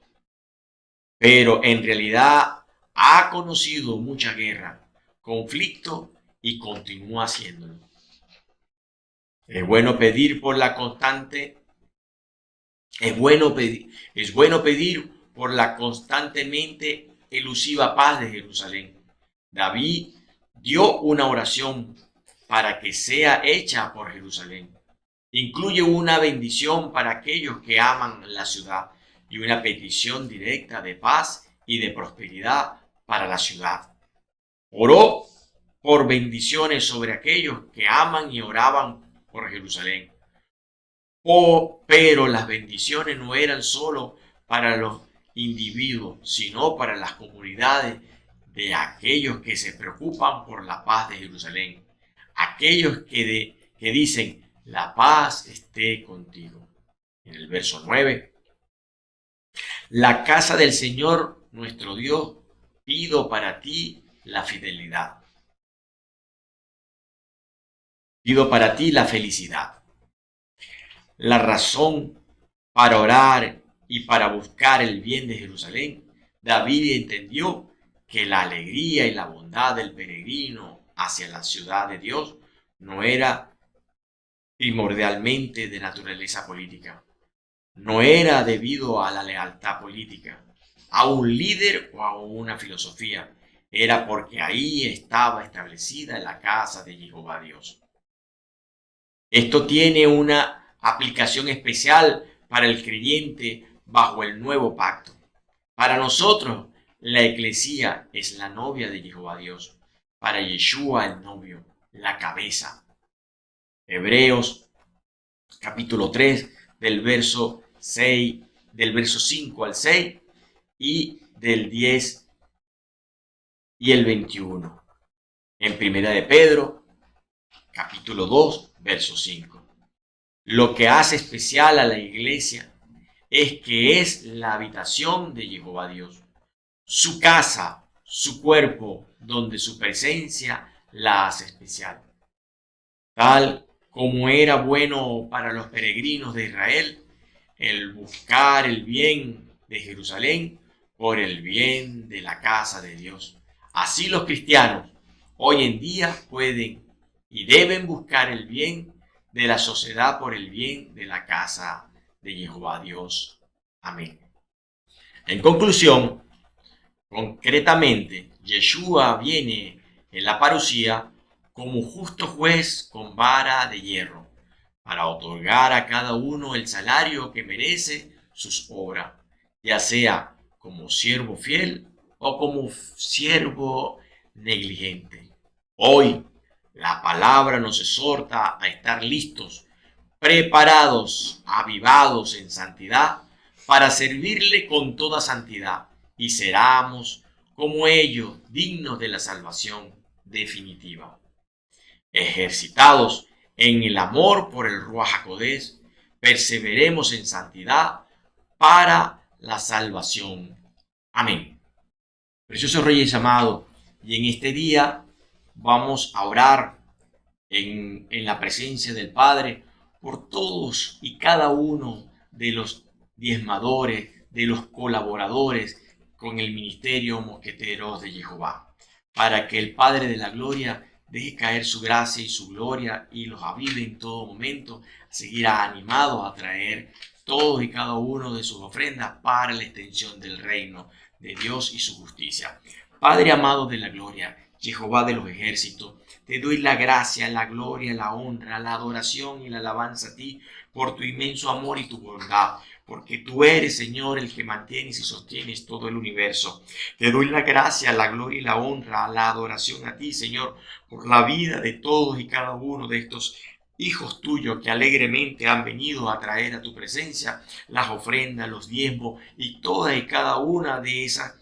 Pero en realidad ha conocido mucha guerra, conflicto y continúa haciéndolo. Es bueno pedir por la constantemente elusiva paz de Jerusalén. David dio una oración para que sea hecha por Jerusalén. Incluye una bendición para aquellos que aman la ciudad y una petición directa de paz y de prosperidad para la ciudad. Oró por bendiciones sobre aquellos que aman y oraban por Jerusalén. Pero las bendiciones no eran solo para los individuos, sino para las comunidades de aquellos que se preocupan por la paz de Jerusalén. Aquellos que dicen, la paz esté contigo. En el verso 9, la casa del Señor, nuestro Dios, pido para ti la fidelidad. Pido para ti la felicidad. La razón para orar y para buscar el bien de Jerusalén, David entendió que la alegría y la bondad del peregrino hacia la ciudad de Dios no era primordialmente de naturaleza política. No era debido a la lealtad política, a un líder o a una filosofía. Era porque ahí estaba establecida la casa de Jehová Dios. Esto tiene una aplicación especial para el creyente bajo el nuevo pacto. Para nosotros, la eclesía es la novia de Jehová Dios. Para Yeshua, el novio, la cabeza. Hebreos capítulo 3, del verso 5 al 6 y del 10 y el 21. En Primera de Pedro, capítulo 2, verso 5. Lo que hace especial a la iglesia es que es la habitación de Jehová Dios, su casa, su cuerpo, donde su presencia la hace especial. Tal como era bueno para los peregrinos de Israel el buscar el bien de Jerusalén por el bien de la casa de Dios. Así los cristianos hoy en día pueden y deben buscar el bien de la sociedad por el bien de la casa de Jehová Dios. Amén. En conclusión, concretamente, Yeshua viene en la parucía como justo juez con vara de hierro, para otorgar a cada uno el salario que merece sus obras, ya sea como siervo fiel o como siervo negligente. Hoy, la palabra nos exhorta a estar listos, preparados, avivados en santidad, para servirle con toda santidad, y seramos como ellos dignos de la salvación definitiva. Ejercitados en el amor por el Ruach HaKodesh, perseveremos en santidad para la salvación. Amén. Preciosos Reyes amados, y en este día vamos a orar en la presencia del Padre por todos y cada uno de los diezmadores, de los colaboradores con el ministerio Mosqueteros de Jehová, para que el Padre de la Gloria deje caer su gracia y su gloria y los avive en todo momento, a seguir animados a traer todos y cada uno de sus ofrendas para la extensión del reino de Dios y su justicia. Padre amado de la gloria, Jehová de los ejércitos, te doy la gracia, la gloria, la honra, la adoración y la alabanza a ti por tu inmenso amor y tu bondad, porque tú eres, Señor, el que mantienes y sostienes todo el universo. Te doy la gracia, la gloria y la honra, la adoración a ti, Señor, por la vida de todos y cada uno de estos hijos tuyos que alegremente han venido a traer a tu presencia las ofrendas, los diezmos y toda y cada una de esas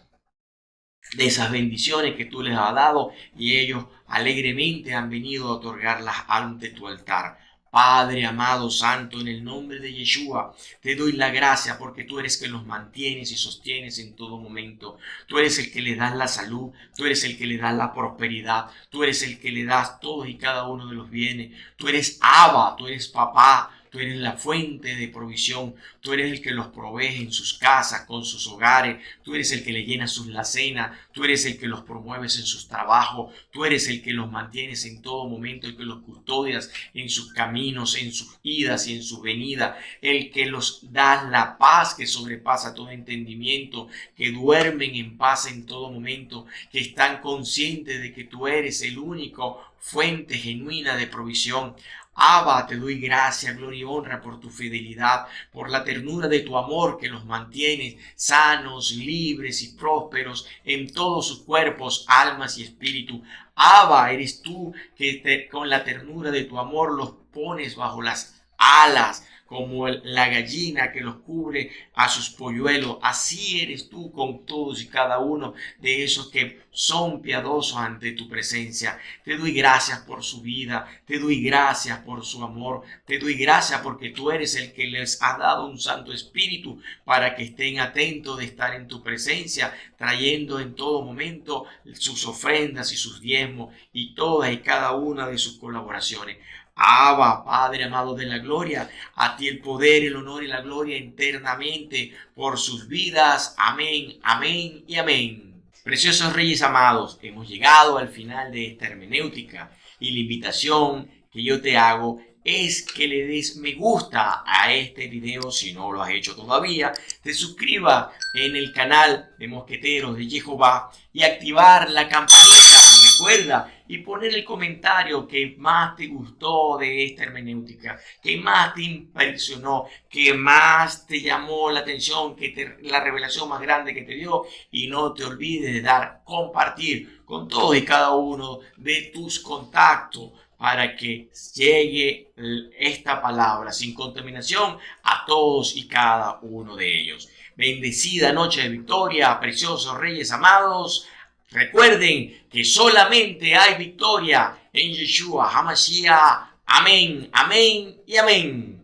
bendiciones que tú les has dado, y ellos alegremente han venido a otorgarlas ante tu altar. Padre amado, santo, en el nombre de Yeshua, te doy la gracia porque tú eres que los mantienes y sostienes en todo momento. Tú eres el que le das la salud, tú eres el que le das la prosperidad, tú eres el que le das todos y cada uno de los bienes. Tú eres Abba, tú eres papá, tú eres la fuente de provisión, tú eres el que los provee en sus casas, con sus hogares, tú eres el que le llena sus lacenas, tú eres el que los promueves en sus trabajos, tú eres el que los mantienes en todo momento, el que los custodias en sus caminos, en sus idas y en su venida, el que los da la paz que sobrepasa todo entendimiento, que duermen en paz en todo momento, que están conscientes de que tú eres el único fuente genuina de provisión. Abba, te doy gracia, gloria y honra por tu fidelidad, por la ternura de tu amor que los mantiene sanos, libres y prósperos en todos sus cuerpos, almas y espíritu. Abba, eres tú que con la ternura de tu amor los pones bajo las alas, como la gallina que los cubre a sus polluelos. Así eres tú con todos y cada uno de esos que son piadosos ante tu presencia. Te doy gracias por su vida, te doy gracias por su amor, te doy gracias porque tú eres el que les ha dado un Santo Espíritu para que estén atentos de estar en tu presencia, trayendo en todo momento sus ofrendas y sus diezmos y todas y cada una de sus colaboraciones. Abba, Padre amado de la gloria, a ti el poder, el honor y la gloria eternamente por sus vidas. Amén, amén y amén. Preciosos Reyes amados, hemos llegado al final de esta hermenéutica y la invitación que yo te hago es que le des me gusta a este video si no lo has hecho todavía, te suscribas en el canal de Mosqueteros de Jehová y activar la campanita, recuerda, y poner el comentario que más te gustó de esta hermenéutica, que más te impresionó, que más te llamó la atención, la revelación más grande que te dio, y no te olvides de compartir con todos y cada uno de tus contactos para que llegue esta palabra sin contaminación a todos y cada uno de ellos. Bendecida noche de victoria, preciosos Reyes amados. Recuerden que solamente hay victoria en Yeshua HaMashiach. Amén, amén y amén.